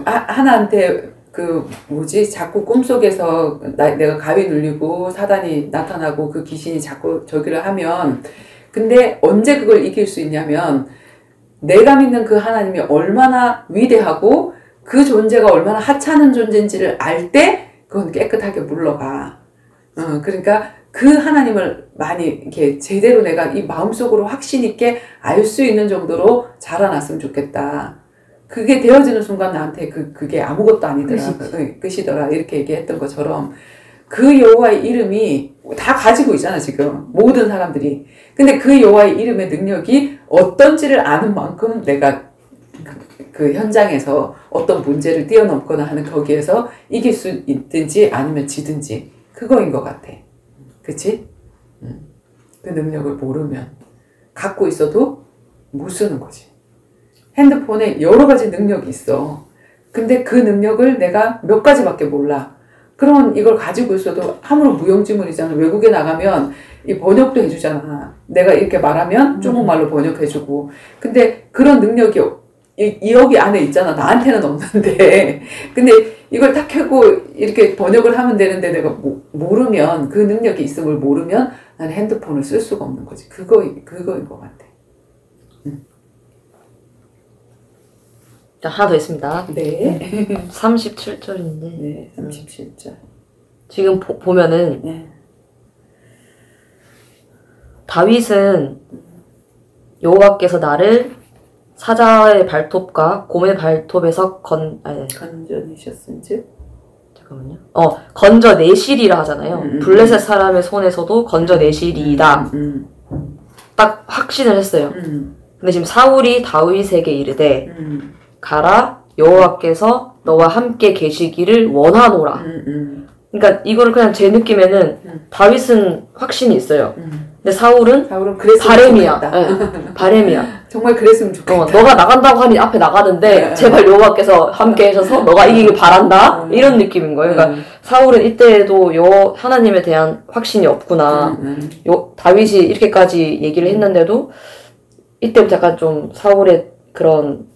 하나한테 그 뭐지, 자꾸 꿈속에서 내가 가위 눌리고 사단이 나타나고 그 귀신이 자꾸 저기를 하면, 근데 언제 그걸 이길 수 있냐면 내가 믿는 그 하나님이 얼마나 위대하고 그 존재가 얼마나 하찮은 존재인지를 알 때 그건 깨끗하게 물러가. 그러니까 그 하나님을 많이 이렇게 제대로 내가 이 마음속으로 확신 있게 알 수 있는 정도로 자라났으면 좋겠다. 그게 되어지는 순간 나한테 그게 아무것도 아니더라. 끝이더라. 이렇게 얘기했던 것처럼 그 여호와의 이름이 다 가지고 있잖아, 지금. 모든 사람들이. 근데 그 여호와의 이름의 능력이 어떤지를 아는 만큼 내가 그 현장에서 어떤 문제를 뛰어넘거나 하는 거기에서 이길 수 있든지 아니면 지든지 그거인 것 같아. 그치? 그 능력을 모르면 갖고 있어도 못 쓰는 거지. 핸드폰에 여러 가지 능력이 있어. 근데 그 능력을 내가 몇 가지밖에 몰라. 그러면 이걸 가지고 있어도 아무런 무용지물이잖아. 외국에 나가면 이 번역도 해주잖아. 내가 이렇게 말하면 중국말로 번역해주고. 근데 그런 능력이 여기 안에 있잖아. 나한테는 없는데. 근데 이걸 탁 켜고 이렇게 번역을 하면 되는데 내가 모르면, 그 능력이 있음을 모르면 나는 핸드폰을 쓸 수가 없는 거지. 그거인 것 같아. 자, 하나 더 있습니다. 네. 37절인데. 네, 37절. 지금 보면은 네. 다윗은 여호와께서 나를 사자의 발톱과 곰의 발톱에서 건져내셨은즉. 잠깐만요. 건져내시리라 하잖아요. 블레셋 사람의 손에서도 건져내시리이다. 딱 확신을 했어요. 근데 지금 사울이 다윗에게 이르되 가라, 여호와께서 너와 함께 계시기를 원하노라. 그러니까 이거를 그냥 제 느낌에는 다윗은 확신이 있어요. 근데 사울은 바램이야. 네, 바램이야. 정말 그랬으면 좋겠다. 너가 나간다고 하니 앞에 나가는데 제발 여호와께서 함께 하셔서 너가 이기길 바란다. 이런 느낌인 거예요. 그러니까 사울은 이때도 하나님에 대한 확신이 없구나. 다윗이 이렇게까지 얘기를 했는데도 이때부터 약간 좀 사울의 그런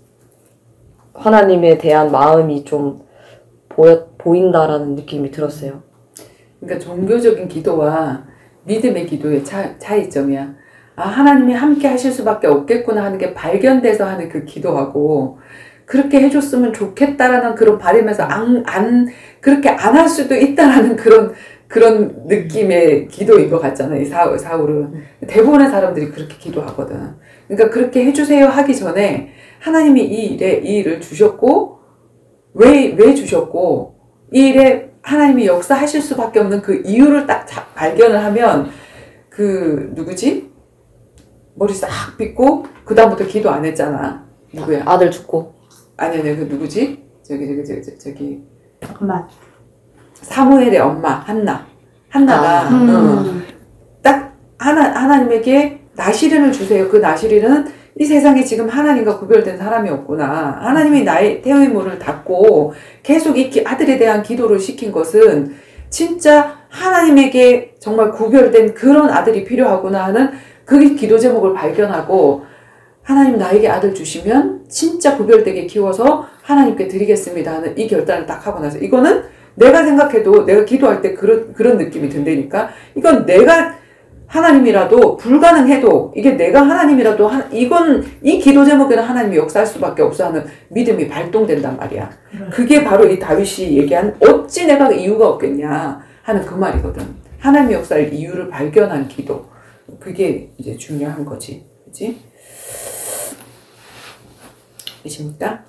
하나님에 대한 마음이 좀 보인다라는 느낌이 들었어요. 그러니까 종교적인 기도와 믿음의 기도의 차이점이야. 아, 하나님이 함께 하실 수밖에 없겠구나 하는 게 발견돼서 하는 그 기도하고, 그렇게 해줬으면 좋겠다라는 그런 바람에서 그렇게 안 할 수도 있다라는 그런 느낌의 기도인 것 같잖아요. 이 사울은. 대부분의 사람들이 그렇게 기도하거든. 그러니까 그렇게 해주세요 하기 전에 하나님이 이 일을 주셨고, 왜 주셨고, 이 일에 하나님이 역사하실 수밖에 없는 그 이유를 딱 발견을 하면, 누구지? 머리 싹 빗고, 그다음부터 기도 안 했잖아. 누구야? 아들 죽고. 아니, 누구지? 저기. 잠깐만. 사무엘의 엄마, 한나가, 딱 하나님에게 나시린을 주세요. 그 나시린은 이 세상에 지금 하나님과 구별된 사람이 없구나. 하나님이 나의 태의 문을 닫고 계속 이 아들에 대한 기도를 시킨 것은 진짜 하나님에게 정말 구별된 그런 아들이 필요하구나 하는 그 기도 제목을 발견하고, 하나님 나에게 아들 주시면 진짜 구별되게 키워서 하나님께 드리겠습니다 하는 이 결단을 딱 하고 나서, 이거는 내가 생각해도 내가 기도할 때 그런 느낌이 든다니까. 이건 내가 하나님이라도 불가능해도, 이게 내가 하나님이라도 이 기도 제목에는 하나님이 역사할 수밖에 없어 하는 믿음이 발동된단 말이야. 그게 바로 이 다윗이 얘기한 어찌 내가 이유가 없겠냐 하는 그 말이거든. 하나님이 역사할 이유를 발견한 기도. 그게 이제 중요한 거지. 그치? 이십니까?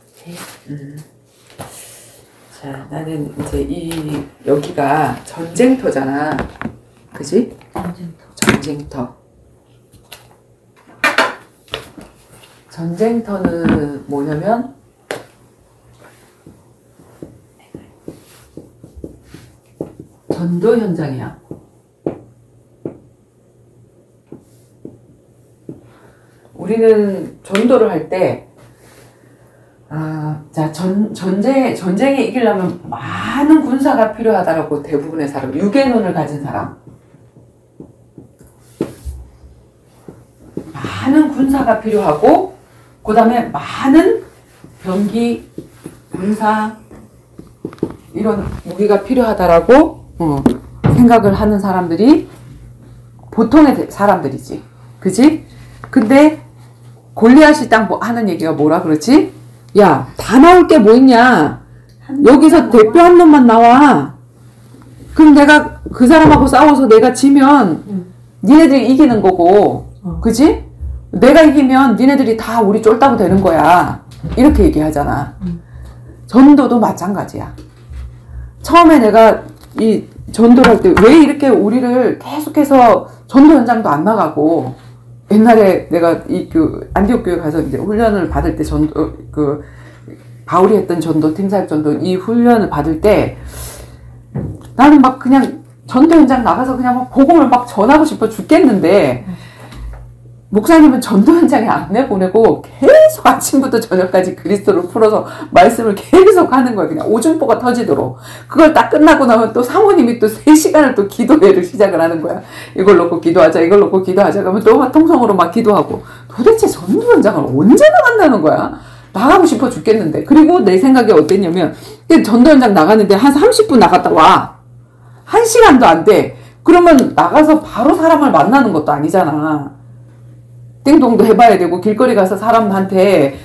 자, 나는 이제 여기가 전쟁터잖아. 그지? 전쟁터. 전쟁터는 뭐냐면, 전도 현장이야. 우리는 전도를 할 때, 전쟁에 이기려면 많은 군사가 필요하다라고 대부분의 사람, 유괴론을 가진 사람. 많은 군사가 필요하고, 그 다음에 많은 병기, 군사, 이런 무기가 필요하다라고 생각을 하는 사람들이 보통의 사람들이지. 그지? 근데 골리앗이 딱 하는 얘기가 뭐라 그러지? 야, 다 나올 게 뭐 있냐? 여기서 대표 한 놈만 나와. 그럼 내가 그 사람하고 싸워서 내가 지면 니네들이 이기는 거고, 그지? 내가 이기면 니네들이 다 우리 쫄다고 되는 거야. 이렇게 얘기하잖아. 전도도 마찬가지야. 처음에 내가 이 전도를 할 때 왜 이렇게 우리를 계속해서 전도 현장도 안 나가고, 옛날에 내가 안디옥 교회 가서 이제 훈련을 받을 때 바울이 했던 전도, 팀사역 전도 이 훈련을 받을 때 나는 막 그냥 전도 현장 나가서 그냥 막 복음을 막 전하고 싶어 죽겠는데, 목사님은 전도 현장에 안 내보내고 계속 아침부터 저녁까지 그리스도를 풀어서 말씀을 계속 하는 거야. 그냥 오줌보가 터지도록. 그걸 딱 끝나고 나면 또 사모님이 또 3시간을 또 기도회를 시작을 하는 거야. 이걸 놓고 기도하자, 이걸 놓고 기도하자. 그러면 또 막 통성으로 막 기도하고. 도대체 전도 현장을 언제 나간다는 거야? 나가고 싶어 죽겠는데. 그리고 내 생각이 어땠냐면, 전도 현장 나가는데 한 30분 나갔다 와. 1시간도 안 돼. 그러면 나가서 바로 사람을 만나는 것도 아니잖아. 띵동도 해봐야 되고, 길거리 가서 사람한테,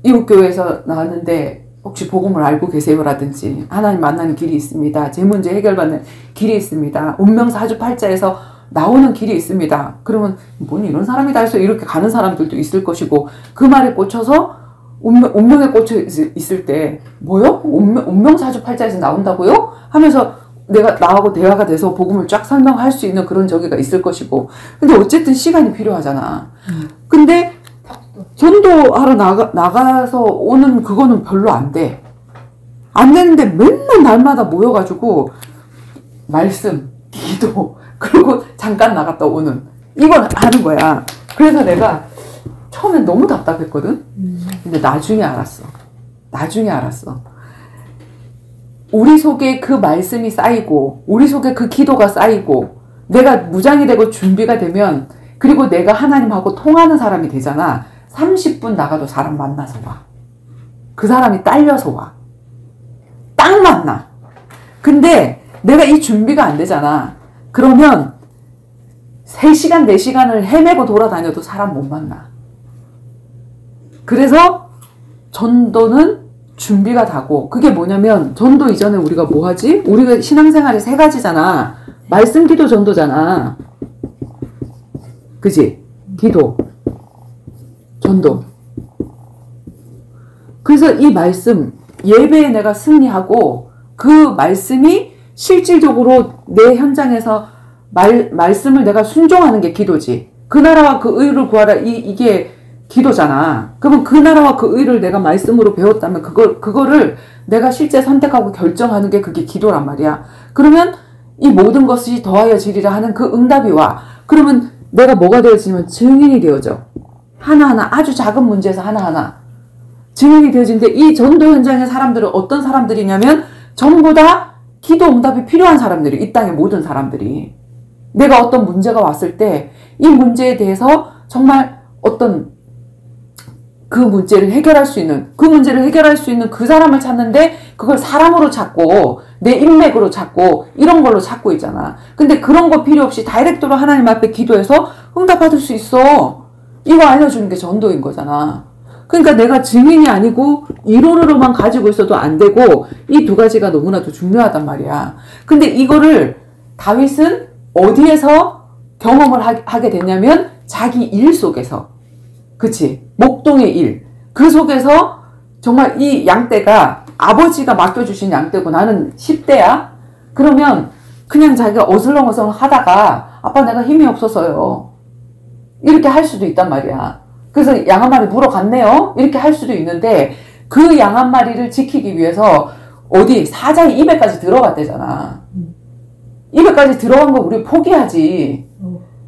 이웃교회에서 나왔는데, 혹시 복음을 알고 계세요라든지, 하나님 만나는 길이 있습니다. 제 문제 해결받는 길이 있습니다. 운명사주팔자에서 나오는 길이 있습니다. 그러면, 뭔 이런 사람이다 해서 이렇게 가는 사람들도 있을 것이고, 그 말에 꽂혀서, 운명에 꽂혀 있을 때, 뭐요? 운명사주팔자에서 나온다고요? 하면서, 내가 나하고 대화가 돼서 복음을 쫙 설명할 수 있는 그런 저기가 있을 것이고. 근데 어쨌든 시간이 필요하잖아. 근데 전도하러 나가서 오는 그거는 별로 안 돼. 안 되는데 맨날 날마다 모여가지고 말씀, 기도, 그리고 잠깐 나갔다 오는 이걸 하는 거야. 그래서 내가 처음엔 너무 답답했거든. 근데 나중에 알았어. 우리 속에 그 말씀이 쌓이고, 우리 속에 그 기도가 쌓이고, 내가 무장이 되고 준비가 되면, 그리고 내가 하나님하고 통하는 사람이 되잖아. 30분 나가도 사람 만나서 와. 그 사람이 딸려서 와. 딱 만나. 근데 내가 이 준비가 안 되잖아. 그러면 3시간, 4시간을 헤매고 돌아다녀도 사람 못 만나. 그래서 전도는 준비가 다고, 그게 뭐냐면 전도 이전에 우리가 뭐 하지? 우리가 신앙생활이 세 가지잖아. 말씀, 기도, 전도잖아. 그지? 기도, 전도. 그래서 이 말씀, 예배에 내가 승리하고 그 말씀이 실질적으로 내 현장에서 말씀을 내가 순종하는 게 기도지. 그 나라와 그 의를 구하라. 이게 기도잖아. 그러면 그 나라와 그 의를 내가 말씀으로 배웠다면 그거를 내가 실제 선택하고 결정하는 게 그게 기도란 말이야. 그러면 이 모든 것이 더하여지리라 하는 그 응답이 와. 그러면 내가 뭐가 되어지면 증인이 되어져. 하나하나, 아주 작은 문제에서 하나하나 증인이 되어지는데, 이 전도 현장의 사람들은 어떤 사람들이냐면 전부 다 기도 응답이 필요한 사람들이, 이 땅의 모든 사람들이. 내가 어떤 문제가 왔을 때 이 문제에 대해서 정말 어떤 그 문제를 해결할 수 있는, 그 사람을 찾는데, 그걸 사람으로 찾고 내 인맥으로 찾고 이런 걸로 찾고 있잖아. 근데 그런 거 필요 없이 다이렉트로 하나님 앞에 기도해서 응답받을 수 있어. 이거 알려주는 게 전도인 거잖아. 그러니까 내가 증인이 아니고 이론으로만 가지고 있어도 안 되고, 이 두 가지가 너무나도 중요하단 말이야. 근데 이거를 다윗은 어디에서 경험을 하게 됐냐면 자기 일 속에서. 그치? 목동의 일. 그 속에서 정말 이 양떼가 아버지가 맡겨주신 양떼고 나는 10대야? 그러면 그냥 자기가 어슬렁어슬렁 하다가 아빠 내가 힘이 없어서요. 이렇게 할 수도 있단 말이야. 그래서 양 한 마리 물어갔네요. 이렇게 할 수도 있는데, 그 양 한 마리를 지키기 위해서 어디 사자의 입에까지 들어갔대잖아. 입에까지 들어간 거 우리 포기하지.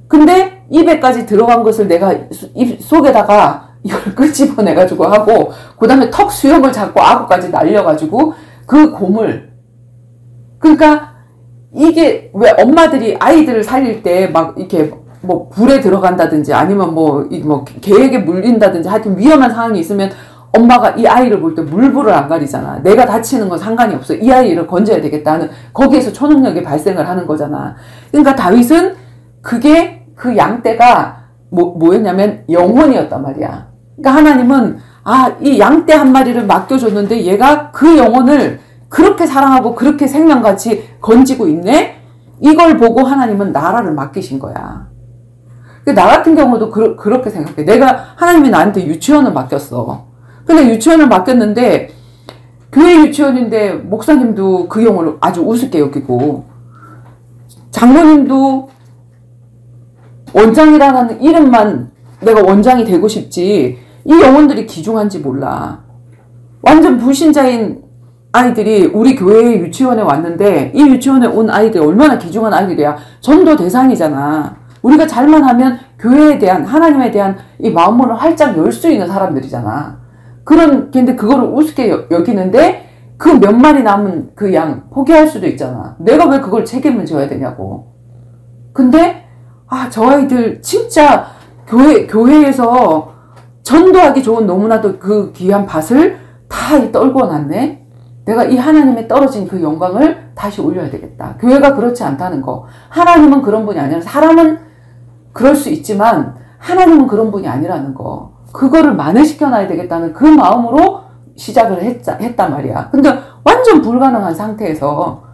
근데 입에까지 들어간 것을 내가 입 속에다가 이걸 끄집어내가지고 하고, 그 다음에 턱 수염을 잡고 악어까지 날려가지고 그 곰을. 그러니까 이게 왜 엄마들이 아이들을 살릴 때 막 이렇게 뭐 불에 들어간다든지 아니면 뭐 개에게 물린다든지 하여튼 위험한 상황이 있으면 엄마가 이 아이를 볼 때 물불을 안 가리잖아. 내가 다치는 건 상관이 없어. 이 아이를 건져야 되겠다는, 거기에서 초능력이 발생을 하는 거잖아. 그러니까 다윗은 그게 그 양떼가 뭐였냐면 영혼이었단 말이야. 그러니까 하나님은 이 양떼 한 마리를 맡겨줬는데 얘가 그 영혼을 그렇게 사랑하고 그렇게 생명같이 건지고 있네? 이걸 보고 하나님은 나라를 맡기신 거야. 나 같은 경우도 그렇게 생각해. 하나님이 나한테 유치원을 맡겼어. 근데 유치원을 맡겼는데, 교회 유치원인데, 목사님도 그 영혼을 아주 우습게 여기고, 장로님도 원장이라는 이름만 내가 원장이 되고 싶지, 이 영혼들이 귀중한지 몰라. 완전 불신자인 아이들이 우리 교회 유치원에 왔는데, 이 유치원에 온 아이들이 얼마나 귀중한 아이들이야. 전도 대상이잖아. 우리가 잘만 하면 교회에 대한, 하나님에 대한 이 마음문을 활짝 열 수 있는 사람들이잖아. 근데 그거를 우습게 여기는데, 그 몇 마리 남은 그 양 포기할 수도 있잖아. 내가 왜 그걸 책임을 져야 되냐고. 근데, 저 아이들 진짜 교회에서 전도하기 좋은 너무나도 그 귀한 밭을 다 떨궈 놨네? 내가 이 하나님의 떨어진 그 영광을 다시 올려야 되겠다. 교회가 그렇지 않다는 거. 하나님은 그런 분이 아니라, 사람은 그럴 수 있지만 하나님은 그런 분이 아니라는 거. 그거를 만회시켜놔야 되겠다는 그 마음으로 시작을 했단 말이야. 근데 완전 불가능한 상태에서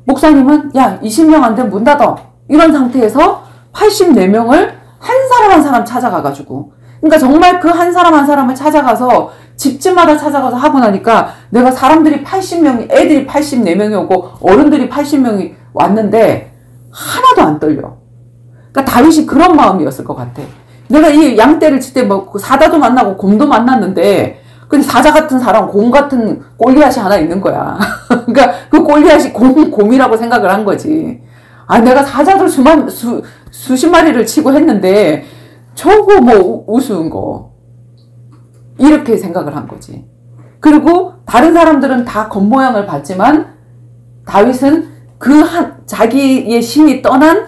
목사님은 20명 안 되면 문 닫아. 이런 상태에서 84명을 한 사람 한 사람 찾아가가지고, 그러니까 정말 그 한 사람 한 사람을 찾아가서 집집마다 찾아가서 하고 나니까 내가 사람들이 80명이, 애들이 84명이 오고 어른들이 80명이 왔는데 하나도 안 떨려. 그러니까 다윗이 그런 마음이었을 것 같아. 내가 이 양떼를 칠 때 사자도 만나고 곰도 만났는데, 근데 사자 같은 사람, 곰 같은 골리앗이 하나 있는 거야. 그러니까 그 골리앗이 곰이라고 생각을 한 거지. 내가 사자들 수십 마리를 치고 했는데 저거 우스운 거. 이렇게 생각을 한 거지. 그리고 다른 사람들은 다 겉모양을 봤지만 다윗은 자기의 신이 떠난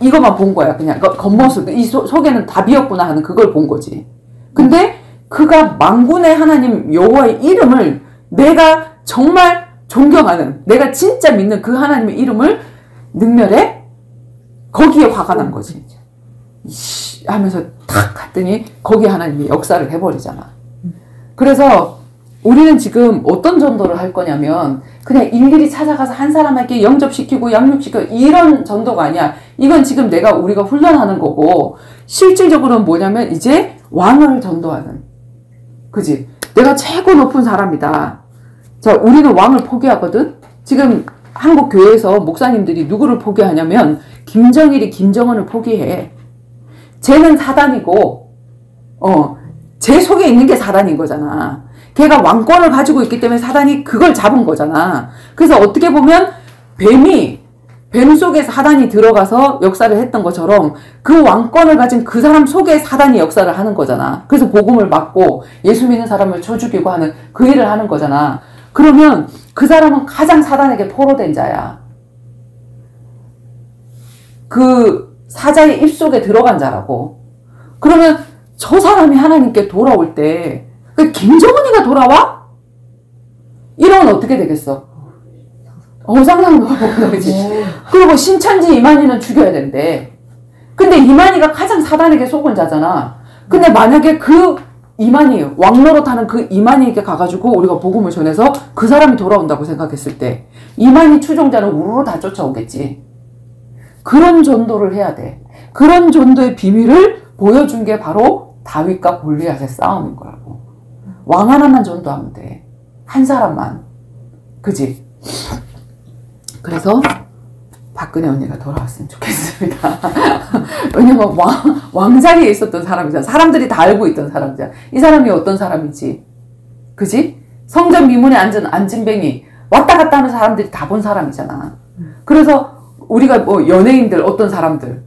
이것만 본 거야. 그냥 겉모습, 이 속에는 답이었구나 하는 그걸 본 거지. 근데 그가 만군의 하나님 여호와의 이름을, 내가 정말 존경하는, 내가 진짜 믿는 그 하나님의 이름을 능멸해? 거기에 화가 난 거지. 하면서 탁 갔더니 거기에 하나님이 역사를 해버리잖아. 그래서 우리는 지금 어떤 전도를 할 거냐면 그냥 일일이 찾아가서 한 사람에게 영접시키고 양육시키고 이런 전도가 아니야. 이건 지금 우리가 훈련하는 거고 실질적으로는 뭐냐면 이제 왕을 전도하는. 그지? 내가 최고 높은 사람이다. 자, 우리는 왕을 포기하거든? 지금 한국 교회에서 목사님들이 누구를 포기하냐면 김정일이 김정은을 포기해. 쟤는 사단이고 쟤 속에 있는 게 사단인 거잖아. 걔가 왕권을 가지고 있기 때문에 사단이 그걸 잡은 거잖아. 그래서 어떻게 보면 뱀 속에 사단이 들어가서 역사를 했던 것처럼 그 왕권을 가진 그 사람 속에 사단이 역사를 하는 거잖아. 그래서 복음을 막고 예수 믿는 사람을 쳐 죽이고 하는 그 일을 하는 거잖아. 그러면 그 사람은 가장 사단에게 포로된 자야. 그 사자의 입속에 들어간 자라고. 그러면 저 사람이 하나님께 돌아올 때 그 김정은이가 돌아와? 이러면 어떻게 되겠어? 상상도 그렇지. 그리고 신천지 이만희는 죽여야 된대. 근데 이만희가 가장 사단에게 속은 자잖아. 근데 만약에 그 이만희, 왕노릇하는 그 이만희에게 가가지고 우리가 복음을 전해서 그 사람이 돌아온다고 생각했을 때 이만희 추종자는 우르르 다 쫓아오겠지. 그런 전도를 해야 돼. 그런 전도의 비밀을 보여준 게 바로 다윗과 골리앗의 싸움인 거라고. 왕 하나만 전도하면 돼. 한 사람만. 그지? 그래서 박근혜 언니가 돌아왔으면 좋겠습니다. 왜냐면 왕자리에 있었던 사람이잖아. 사람들이 다 알고 있던 사람이잖아. 이 사람이 어떤 사람이지? 그지? 성전 미문에 앉은 안진뱅이 왔다 갔다 하는 사람들이 다 본 사람이잖아. 그래서 우리가 연예인들 어떤 사람들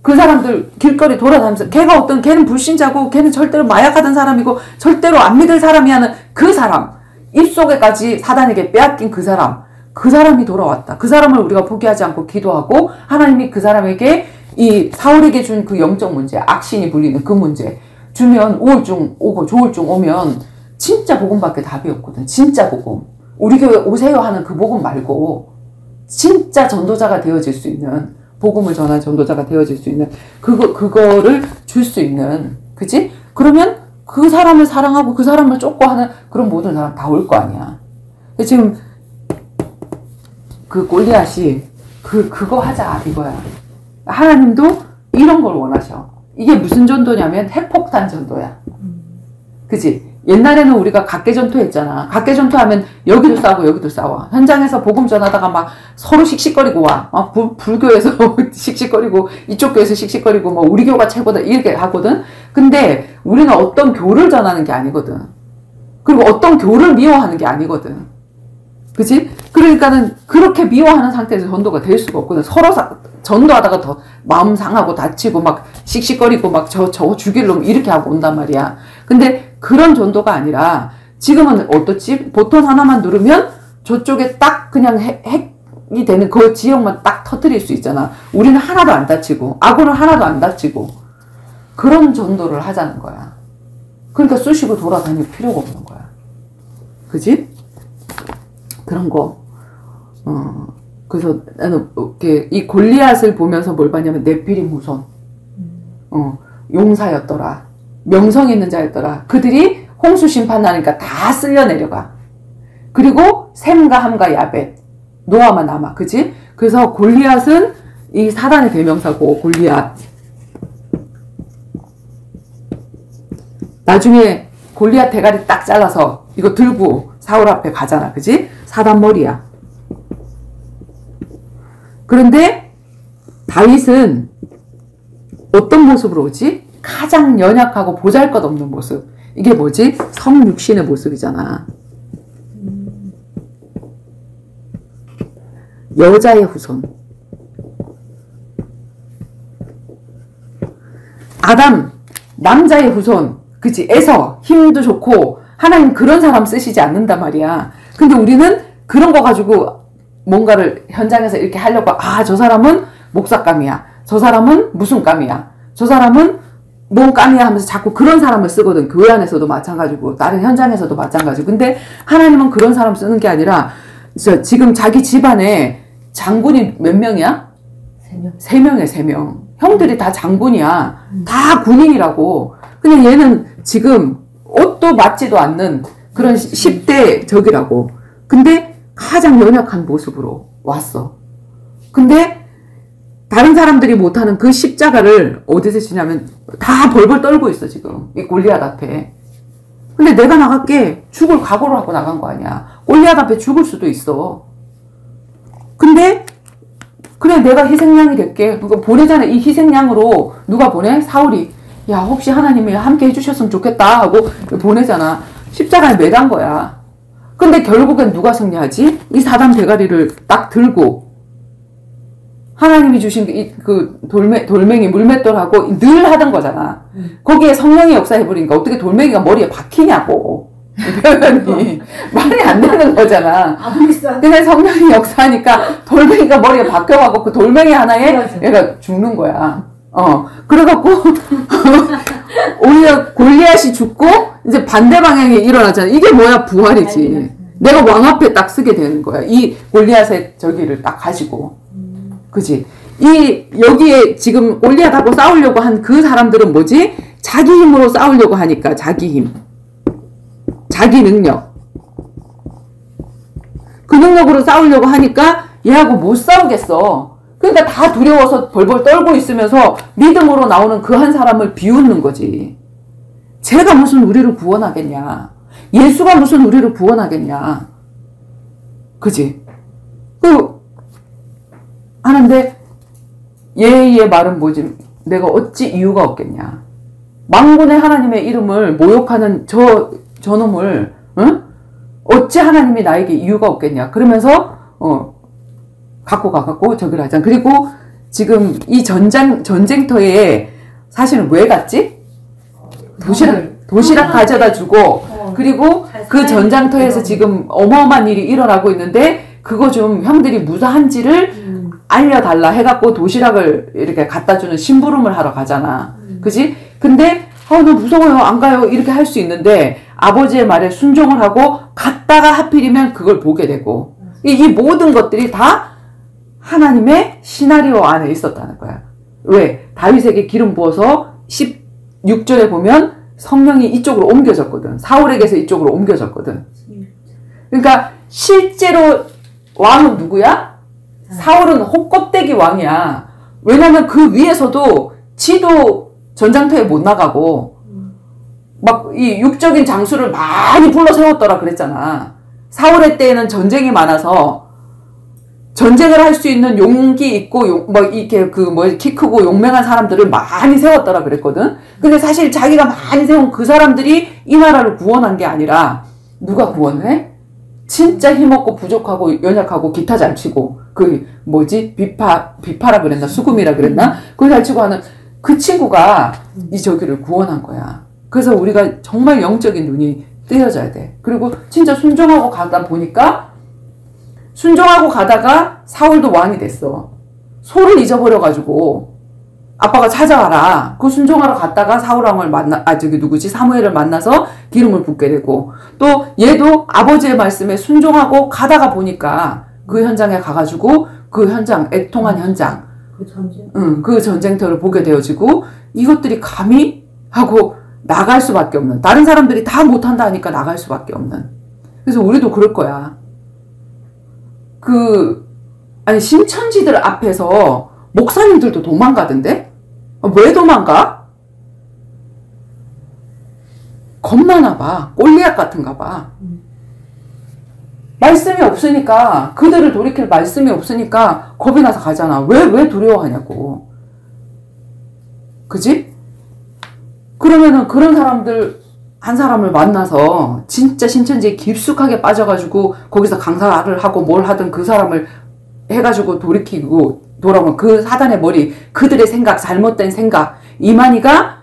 그 사람들 길거리 돌아다니면서 걔는 불신자고 걔는 절대로 마약하던 사람이고 절대로 안 믿을 사람이 하는 그 사람 입속에까지 사단에게 빼앗긴 그 사람이 돌아왔다. 그 사람을 우리가 포기하지 않고 기도하고 하나님이 그 사람에게 이 사울에게 준 그 영적 문제 악신이 불리는 그 문제 주면 우울증 오고 조울증 오면 진짜 복음밖에 답이 없거든. 진짜 복음. 우리 교회 오세요 하는 그 복음 말고 진짜 전도자가 되어질 수 있는 복음을 전한 전도자가 되어질 수 있는 그거를 줄 수 있는 그치? 그러면 그 사람을 사랑하고 그 사람을 쫓고 하는 그런 모든 사람 다 올 거 아니야. 지금 그 골리앗이 그거 하자 이거야. 하나님도 이런 걸 원하셔. 이게 무슨 전도냐면 핵폭탄 전도야. 그치? 옛날에는 우리가 각계전투 했잖아. 각계전투 하면 여기도 싸우고 여기도 싸워. 현장에서 복음 전하다가 막 서로 씩씩거리고 와. 불교에서 씩씩거리고 이쪽 교에서 씩씩거리고 뭐 우리 교가 최고다 이렇게 하거든. 근데 우리는 어떤 교를 전하는 게 아니거든. 그리고 어떤 교를 미워하는 게 아니거든. 그치? 그러니까는 그렇게 미워하는 상태에서 전도가 될 수가 없거든. 서로 전도하다가 더 마음 상하고 다치고 막 씩씩거리고 막 저 죽일 놈 이렇게 하고 온단 말이야. 근데 그런 전도가 아니라 지금은 어떻지? 보통 하나만 누르면 저쪽에 딱 그냥 핵이 되는 그 지역만 딱 터뜨릴 수 있잖아. 우리는 하나도 안 다치고 아군은 하나도 안 다치고 그런 전도를 하자는 거야. 그러니까 쑤시고 돌아다닐 필요가 없는 거야. 그지? 그런 거. 그래서 나는 이렇게 이 골리앗을 보면서 뭘 봤냐면 네피림 후손. 용사였더라. 명성 있는 자였더라. 그들이 홍수 심판 나니까 다 쓸려 내려가. 그리고 셈과 함과 야벳, 노아만 남아. 그치? 그래서 골리앗은 이 사단의 대명사고 골리앗. 나중에 골리앗 대가리 딱 잘라서 이거 들고 사울 앞에 가잖아. 그치? 사단 머리야. 그런데 다윗은 어떤 모습으로 오지? 가장 연약하고 보잘것없는 모습. 이게 뭐지? 성육신의 모습이잖아. 여자의 후손. 아담, 남자의 후손. 그치? 에서 힘도 좋고 하나님 그런 사람 쓰시지 않는단 말이야. 근데 우리는 그런 거 가지고 뭔가를 현장에서 이렇게 하려고 저 사람은 목사감이야. 저 사람은 무슨 감이야. 저 사람은 뭔 감이야 하면서 자꾸 그런 사람을 쓰거든. 교회 안에서도 마찬가지고 다른 현장에서도 마찬가지고. 근데 하나님은 그런 사람 쓰는 게 아니라 지금 자기 집안에 장군이 몇 명이야? 3명. 3명이야, 3명. 형들이 다 장군이야. 다 군인이라고. 근데 얘는 지금 옷도 맞지도 않는 그런 10대 적이라고. 근데 가장 연약한 모습으로 왔어. 근데 다른 사람들이 못하는 그 십자가를 어디서 지냐면 다 벌벌 떨고 있어 지금 이 골리앗 앞에. 근데 내가 나갈게. 죽을 각오를 하고 나간 거 아니야. 골리앗 앞에 죽을 수도 있어. 근데 그래 내가 희생양이 될게. 그거 보내잖아. 이 희생양으로 누가 보내? 사울이. 야 혹시 하나님이 함께 해주셨으면 좋겠다 하고 보내잖아. 십자가에 매단 거야. 근데 결국엔 누가 승리하지? 이 사단 대가리를 딱 들고 하나님이 주신 그 돌멩이 물맷돌하고 늘 하던 거잖아. 거기에 성령이 역사해버리니까 어떻게 돌멩이가 머리에 박히냐고. 이 표현이 말이 안 되는 거잖아. 근데 성령이 역사하니까 돌멩이가 머리에 박혀가고 그 돌멩이 하나에 얘가 죽는 거야. 그래갖고 오히려 골리앗이 죽고 이제 반대 방향에 일어나잖아. 이게 뭐야? 부활이지. 내가 왕 앞에 딱 쓰게 되는 거야. 이 골리앗의 저기를 딱 가지고. 그지? 여기에 지금 골리앗하고 싸우려고 한 그 사람들은 뭐지? 자기 힘으로 싸우려고 하니까, 자기 힘. 자기 능력. 그 능력으로 싸우려고 하니까 얘하고 못 싸우겠어. 그러니까 다 두려워서 벌벌 떨고 있으면서 믿음으로 나오는 그 한 사람을 비웃는 거지. 쟤가 무슨 우리를 구원하겠냐. 예수가 무슨 우리를 구원하겠냐. 그지? 하는데 얘의 말은 뭐지? 내가 어찌 이유가 없겠냐. 만군의 하나님의 이름을 모욕하는 저놈을 응? 어찌 하나님이 나에게 이유가 없겠냐. 그러면서 갖고 가갖고 저기를 하잖아. 그리고 지금 이 전쟁터에 사실은 왜 갔지? 도시락 가져다 주고 그리고 그 전장터에서 지금 어마어마한 일이 일어나고 있는데 그거 좀 형들이 무사한지를 알려달라 해갖고 도시락을 이렇게 갖다 주는 심부름을 하러 가잖아. 그지? 근데 나 무서워요. 안 가요. 이렇게 할 수 있는데 아버지의 말에 순종을 하고 갔다가 하필이면 그걸 보게 되고 이 모든 것들이 다 하나님의 시나리오 안에 있었다는 거야. 왜? 다윗에게 기름 부어서 16절에 보면 성령이 이쪽으로 옮겨졌거든. 사울에게서 이쪽으로 옮겨졌거든. 그러니까 실제로 왕은 누구야? 사울은 호껍데기 왕이야. 왜냐면 그 위에서도 지도 전장터에 못 나가고 막 이 육적인 장수를 많이 불러 세웠더라 그랬잖아. 사울의 때에는 전쟁이 많아서 전쟁을 할 수 있는 용기 있고 이렇게 키 크고 용맹한 사람들을 많이 세웠더라 그랬거든. 근데 사실 자기가 많이 세운 그 사람들이 이 나라를 구원한 게 아니라 누가 구원해? 진짜 힘없고 부족하고 연약하고 기타 잘 치고 비파라 그랬나 수금이라 그랬나 그걸 잘 치고 하는 그 친구가 이 저기를 구원한 거야. 그래서 우리가 정말 영적인 눈이 뜨여져야 돼. 그리고 진짜 순종하고 가다 보니까 순종하고 가다가 사울도 왕이 됐어. 소를 잊어버려가지고 아빠가 찾아와라. 그 순종하러 갔다가 사울왕을 사무엘을 만나서 기름을 붓게 되고 또 얘도 아버지의 말씀에 순종하고 가다가 보니까 그 현장에 가가지고 그 현장, 애통한 현장 그 전쟁터를 보게 되어지고 이것들이 감히 하고 나갈 수밖에 없는 다른 사람들이 다 못한다 하니까 나갈 수밖에 없는 그래서 우리도 그럴 거야. 신천지들 앞에서 목사님들도 도망가던데? 왜 도망가? 겁나나 봐. 골리앗 같은가 봐. 말씀이 없으니까 그들을 돌이킬 말씀이 없으니까 겁이 나서 가잖아. 왜 두려워하냐고. 그지? 그러면은 그런 사람들 한 사람을 만나서 진짜 신천지에 깊숙하게 빠져가지고 거기서 강사를 하고 뭘 하든 그 사람을 해가지고 돌이키고 돌아오면 그 사단의 머리 그들의 생각 잘못된 생각 이만희가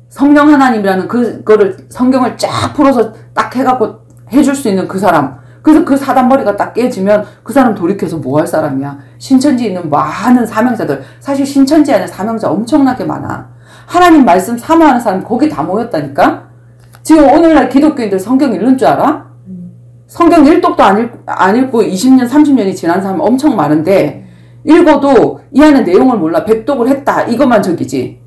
성령 하나님이라는 그거를 성경을 쫙 풀어서 딱 해갖고 해줄 수 있는 그 사람 그래서 그 사단 머리가 딱 깨지면 그 사람 돌이켜서 뭐 할 사람이야. 신천지에 있는 많은 사명자들 사실 신천지 안에 사명자 엄청나게 많아. 하나님 말씀 사모하는 사람 거기 다 모였다니까. 지금 오늘날 기독교인들 성경 읽는 줄 알아? 성경 1독도 안 읽고 20년 30년이 지난 사람 엄청 많은데 읽어도 이 안에 내용을 몰라. 100독을 했다 이것만 적이지.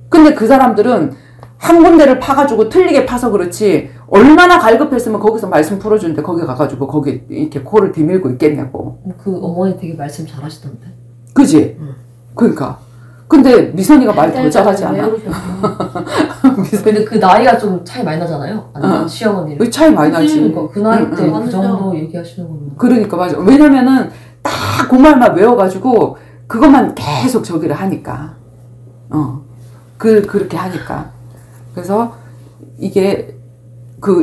근데 그 사람들은 한 군데를 파가지고 틀리게 파서 그렇지 얼마나 갈급했으면 거기서 말씀 풀어주는데 거기 가가지고 거기 이렇게 코를 디밀고 있겠냐고. 그 어머니 되게 말씀 잘하시던데. 그지? 그러니까. 근데 미선이가 말 더 잘하지 않아? 근데 그 나이가 좀 차이 많이 나잖아요. 아니면 시어머니는. 그 차이 많이 나지. 그러니까 그 나이 때 그 정도 얘기하시는 거면. 그러니까 맞아. 왜냐면은 딱 그 말만 외워가지고 그것만 계속 저기를 하니까. 그렇게 하니까. 그래서 이게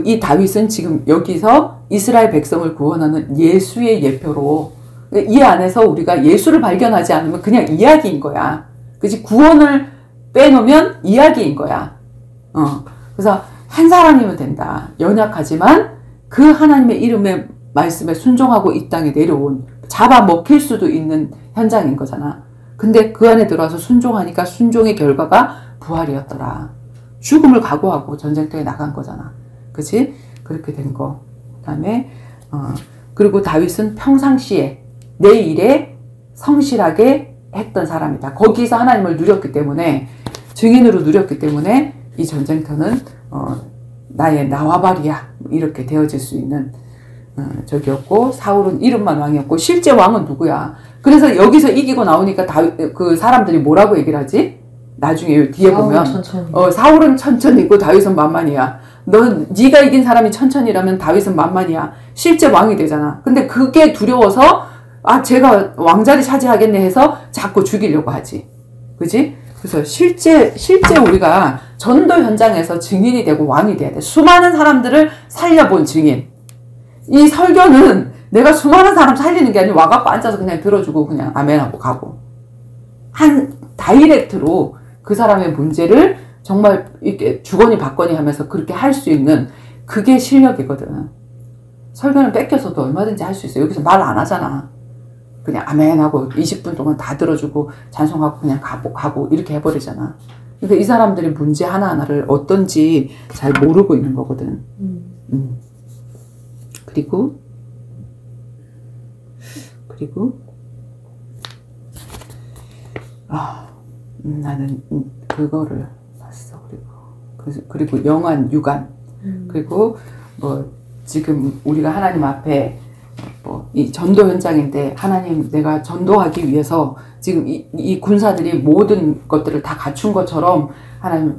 이 다윗은 지금 여기서 이스라엘 백성을 구원하는 예수의 예표로 이 안에서 우리가 예수를 발견하지 않으면 그냥 이야기인 거야. 그치? 구원을 빼놓으면 이야기인 거야. 그래서 한 사람이면 된다. 연약하지만 그 하나님의 이름의 말씀에 순종하고 이 땅에 내려온 잡아먹힐 수도 있는 현장인 거잖아. 근데 그 안에 들어와서 순종하니까 순종의 결과가 부활이었더라. 죽음을 각오하고 전쟁터에 나간 거잖아. 그치? 그렇게 된 거. 그 다음에 그리고 다윗은 평상시에 내 일에 성실하게 했던 사람이다. 거기서 하나님을 누렸기 때문에 증인으로 누렸기 때문에 이 전쟁터는 나의 나와바리야 이렇게 되어질 수 있는 적이었고 사울은 이름만 왕이었고 실제 왕은 누구야? 그래서 여기서 이기고 나오니까 그 사람들이 뭐라고 얘기를 하지? 나중에 뒤에 보면 사울은 천천히고 다윗은 만만이야. 네가 이긴 사람이 천천히라면 다윗은 만만이야. 실제 왕이 되잖아. 근데 그게 두려워서 제가 왕자리 차지하겠네 해서 자꾸 죽이려고 하지. 그지? 그래서 실제 우리가 전도 현장에서 증인이 되고 왕이 돼야 돼. 수많은 사람들을 살려본 증인. 이 설교는 내가 수많은 사람 살리는 게 아니고 와갖고 앉아서 그냥 들어주고 그냥 아멘하고 가고. 다이렉트로 그 사람의 문제를 정말 이렇게 주거니 받거니 하면서 그렇게 할 수 있는 그게 실력이거든. 설교는 뺏겨서도 얼마든지 할 수 있어. 여기서 말 안 하잖아. 그냥 아멘하고 20분 동안 다 들어주고 찬송하고 그냥 가고 이렇게 해버리잖아. 그러니까 이 사람들이 문제 하나하나를 어떤지 잘 모르고 있는 거거든. 그리고 나는 그거를 봤어. 그리고 영안, 유관. 그리고 뭐 지금 우리가 하나님 앞에 이 전도 현장인데 하나님 내가 전도하기 위해서 지금 이 군사들이 모든 것들을 다 갖춘 것처럼 하나님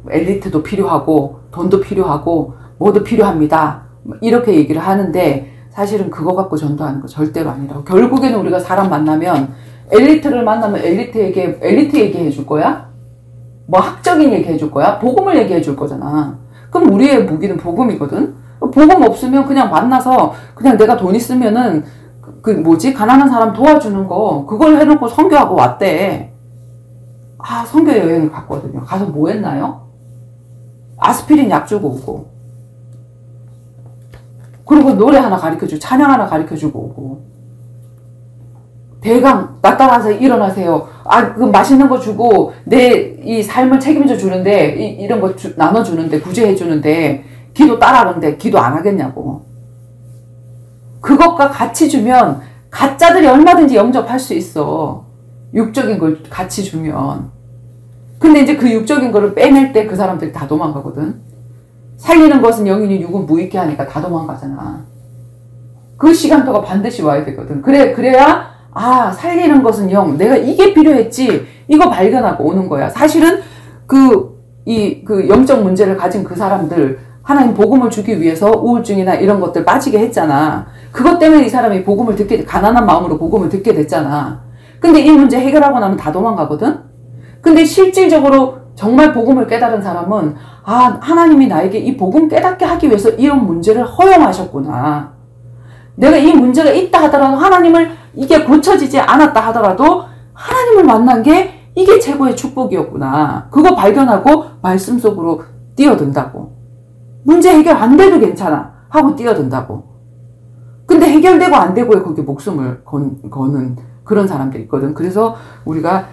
엘리트도 필요하고 돈도 필요하고 뭐도 필요합니다. 이렇게 얘기를 하는데 사실은 그거 갖고 전도하는 거 절대로 아니라고. 결국에는 우리가 사람 만나면 엘리트를 만나면 엘리트 얘기해 줄 거야? 뭐 학적인 얘기해 줄 거야? 복음을 얘기해 줄 거잖아. 그럼 우리의 무기는 복음이거든? 복음 없으면 그냥 만나서 그냥 내가 돈 있으면은 가난한 사람 도와주는 거 그걸 해놓고 선교하고 왔대. 선교 여행을 갔거든요. 가서 뭐 했나요? 아스피린 약 주고 오고 그리고 노래 하나 가르쳐주고 찬양 하나 가르쳐주고 오고 대강 나 따라서 일어나세요. 그 맛있는 거 주고 내 이 삶을 책임져 주는데 이런 거 나눠주는데 구제해 주는데 기도 따라하는데 기도 안 하겠냐고. 그것과 같이 주면 가짜들이 얼마든지 영접할 수 있어. 육적인 걸 같이 주면. 근데 이제 그 육적인 거를 빼낼 때 그 사람들이 다 도망가거든. 살리는 것은 영이니 육은 무익게 하니까 다 도망가잖아. 그 시간표가 반드시 와야 되거든. 그래야 살리는 것은 영. 내가 이게 필요했지. 이거 발견하고 오는 거야. 사실은 그 영적 문제를 가진 그 사람들 하나님 복음을 주기 위해서 우울증이나 이런 것들 빠지게 했잖아. 그것 때문에 이 사람이 가난한 마음으로 복음을 듣게 됐잖아. 근데 이 문제 해결하고 나면 다 도망가거든? 근데 실질적으로 정말 복음을 깨달은 사람은 하나님이 나에게 이 복음 깨닫게 하기 위해서 이런 문제를 허용하셨구나. 내가 이 문제가 있다 하더라도 하나님을 이게 고쳐지지 않았다 하더라도 하나님을 만난 게 이게 최고의 축복이었구나. 그거 발견하고 말씀 속으로 뛰어든다고. 문제 해결 안 돼도 괜찮아 하고 뛰어든다고. 근데 해결되고 안 되고에 거기에 목숨을 거는 그런 사람들이 있거든. 그래서 우리가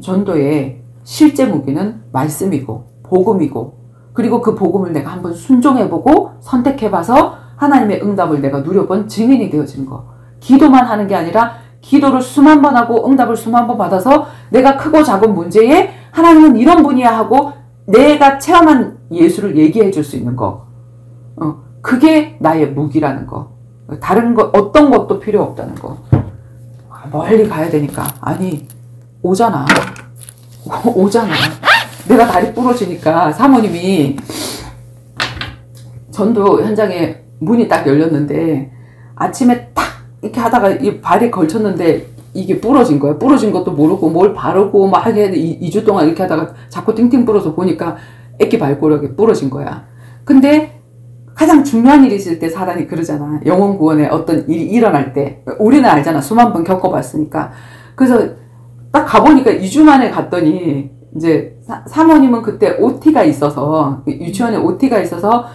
전도의 실제 무기는 말씀이고 복음이고 그리고 그 복음을 내가 한번 순종해보고 선택해봐서 하나님의 응답을 내가 누려본 증인이 되어지는 거. 기도만 하는 게 아니라 기도를 수만 번 하고 응답을 수만 번 받아서 내가 크고 작은 문제에 하나님은 이런 분이야 하고 내가 체험한 예수를 얘기해 줄 수 있는 거. 그게 나의 무기라는 거. 다른 거, 어떤 것도 필요 없다는 거. 멀리 가야 되니까. 아니, 오잖아. 오잖아. 내가 다리 부러지니까 사모님이 전도 현장에 문이 딱 열렸는데 아침에 탁 이렇게 하다가 이 발이 걸쳤는데 이게 부러진 거야. 부러진 것도 모르고 뭘 바르고 막 하게 2주 동안 이렇게 하다가 자꾸 팅팅 불어서 보니까 애기 발가락이 부러진 거야. 근데 가장 중요한 일이 있을 때 사단이 그러잖아. 영혼 구원에 어떤 일이 일어날 때. 우리는 알잖아. 수만 번 겪어봤으니까. 그래서 딱 가보니까 2주 만에 갔더니 이제 사모님은 그때 OT가 있어서 유치원에 OT가 있어서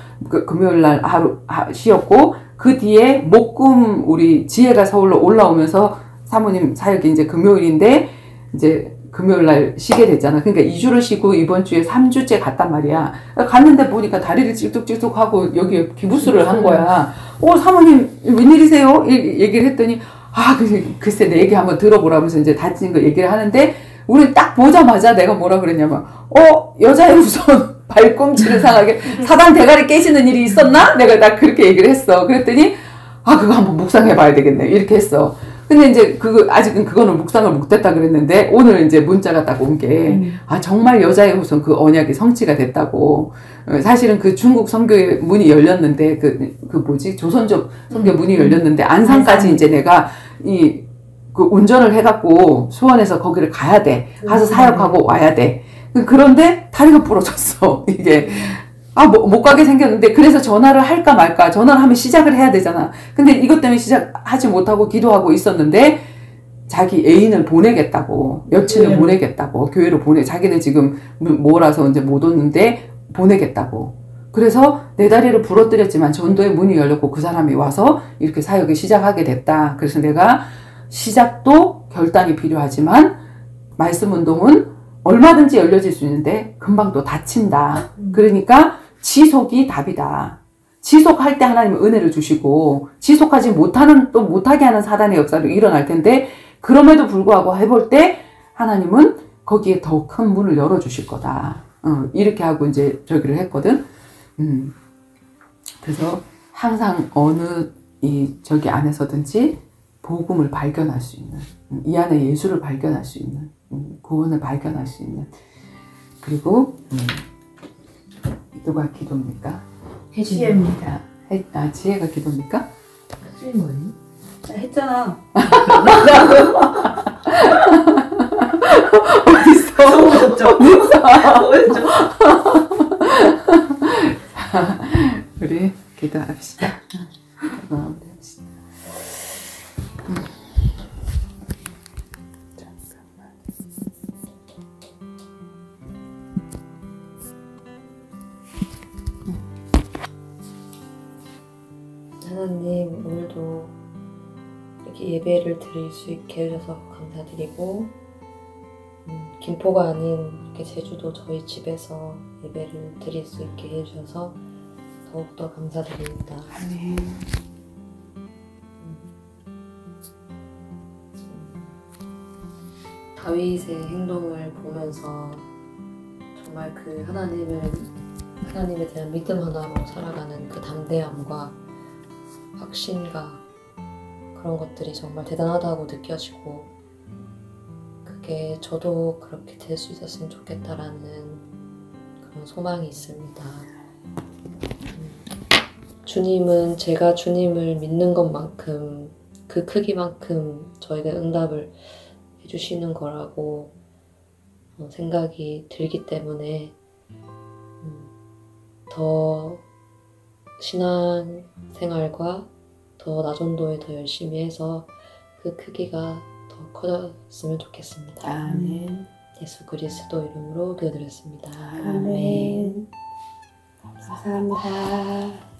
금요일 날 하루 쉬었고 그 뒤에 목금 우리 지혜가 서울로 올라오면서 사모님 사역이 이제 금요일인데 이제 금요일 날 쉬게 됐잖아. 그러니까 2주를 쉬고 이번 주에 3주째 갔단 말이야. 갔는데 보니까 다리를 찔뚝찔뚝하고 여기에 기부스를 한 거야. 사모님 웬일이세요? 얘기를 했더니 글쎄 내 얘기 한번 들어보라면서 이제 다친 거 얘기를 하는데 우리 딱 보자마자 내가 뭐라 그랬냐면 여자의 우선 발꿈치를 상하게 사단 대가리 깨지는 일이 있었나? 내가 딱 그렇게 얘기를 했어. 그랬더니 그거 한번 묵상해 봐야 되겠네. 이렇게 했어. 근데 이제 아직은 그거는 묵상을 못했다 그랬는데 오늘 이제 문자가 딱 온 게 정말 여자의 후손 그 언약이 성취가 됐다고. 사실은 그 중국 선교의 문이 열렸는데 조선족 선교 문이 열렸는데 안산까지 이제 내가 그 운전을 해갖고 수원에서 거기를 가야 돼. 가서 사역하고 와야 돼. 그런데 다리가 부러졌어. 이게 못 가게 생겼는데 그래서 전화를 할까 말까. 전화를 하면 시작을 해야 되잖아. 근데 이것 때문에 시작하지 못하고 기도하고 있었는데 자기 애인을 보내겠다고, 여친을 보내겠다고, 교회로 자기는 지금 뭐라서 이제 못 오는데 보내겠다고. 그래서 내 다리를 부러뜨렸지만 전도의 문이 열렸고 그 사람이 와서 이렇게 사역을 시작하게 됐다. 그래서 내가 시작도 결단이 필요하지만 말씀 운동은 얼마든지 열려질 수 있는데 금방 또 닫힌다. 그러니까 지속이 답이다. 지속할 때 하나님은 은혜를 주시고 지속하지 못하게 하는 사단의 역사도 일어날 텐데 그럼에도 불구하고 해볼 때 하나님은 거기에 더 큰 문을 열어주실 거다. 이렇게 하고 이제 저기를 했거든. 그래서 항상 어느 저기 안에서든지 복음을 발견할 수 있는, 이 안에 예수를 발견할 수 있는, 구원을 발견할 수 있는. 그리고 누가 기도입니까? 지혜입니다. 지혜가 기도입니까? 지혜 뭐니? 했잖아. 어딨어? 어딨어? 우리 기도합시다. 마무리합시다. 하나님, 오늘도 이렇게 예배를 드릴 수 있게 해주셔서 감사드리고, 김포가 아닌 이렇게 제주도 저희 집에서 예배를 드릴 수 있게 해주셔서 더욱더 감사드립니다. 아멘. 다윗의 행동을 보면서 정말 그 하나님에 대한 믿음 하나로 살아가는 그 담대함과 확신과 그런 것들이 정말 대단하다고 느껴지고, 그게 저도 그렇게 될 수 있었으면 좋겠다라는 그런 소망이 있습니다. 주님은 제가 주님을 믿는 것만큼, 그 크기만큼 저에게 응답을 해주시는 거라고 생각이 들기 때문에 더 신앙생활과 더 나전도에 더 열심히 해서 그 크기가 더 커졌으면 좋겠습니다. 아멘. 예수 그리스도 이름으로 기도드렸습니다. 아멘. 감사합니다.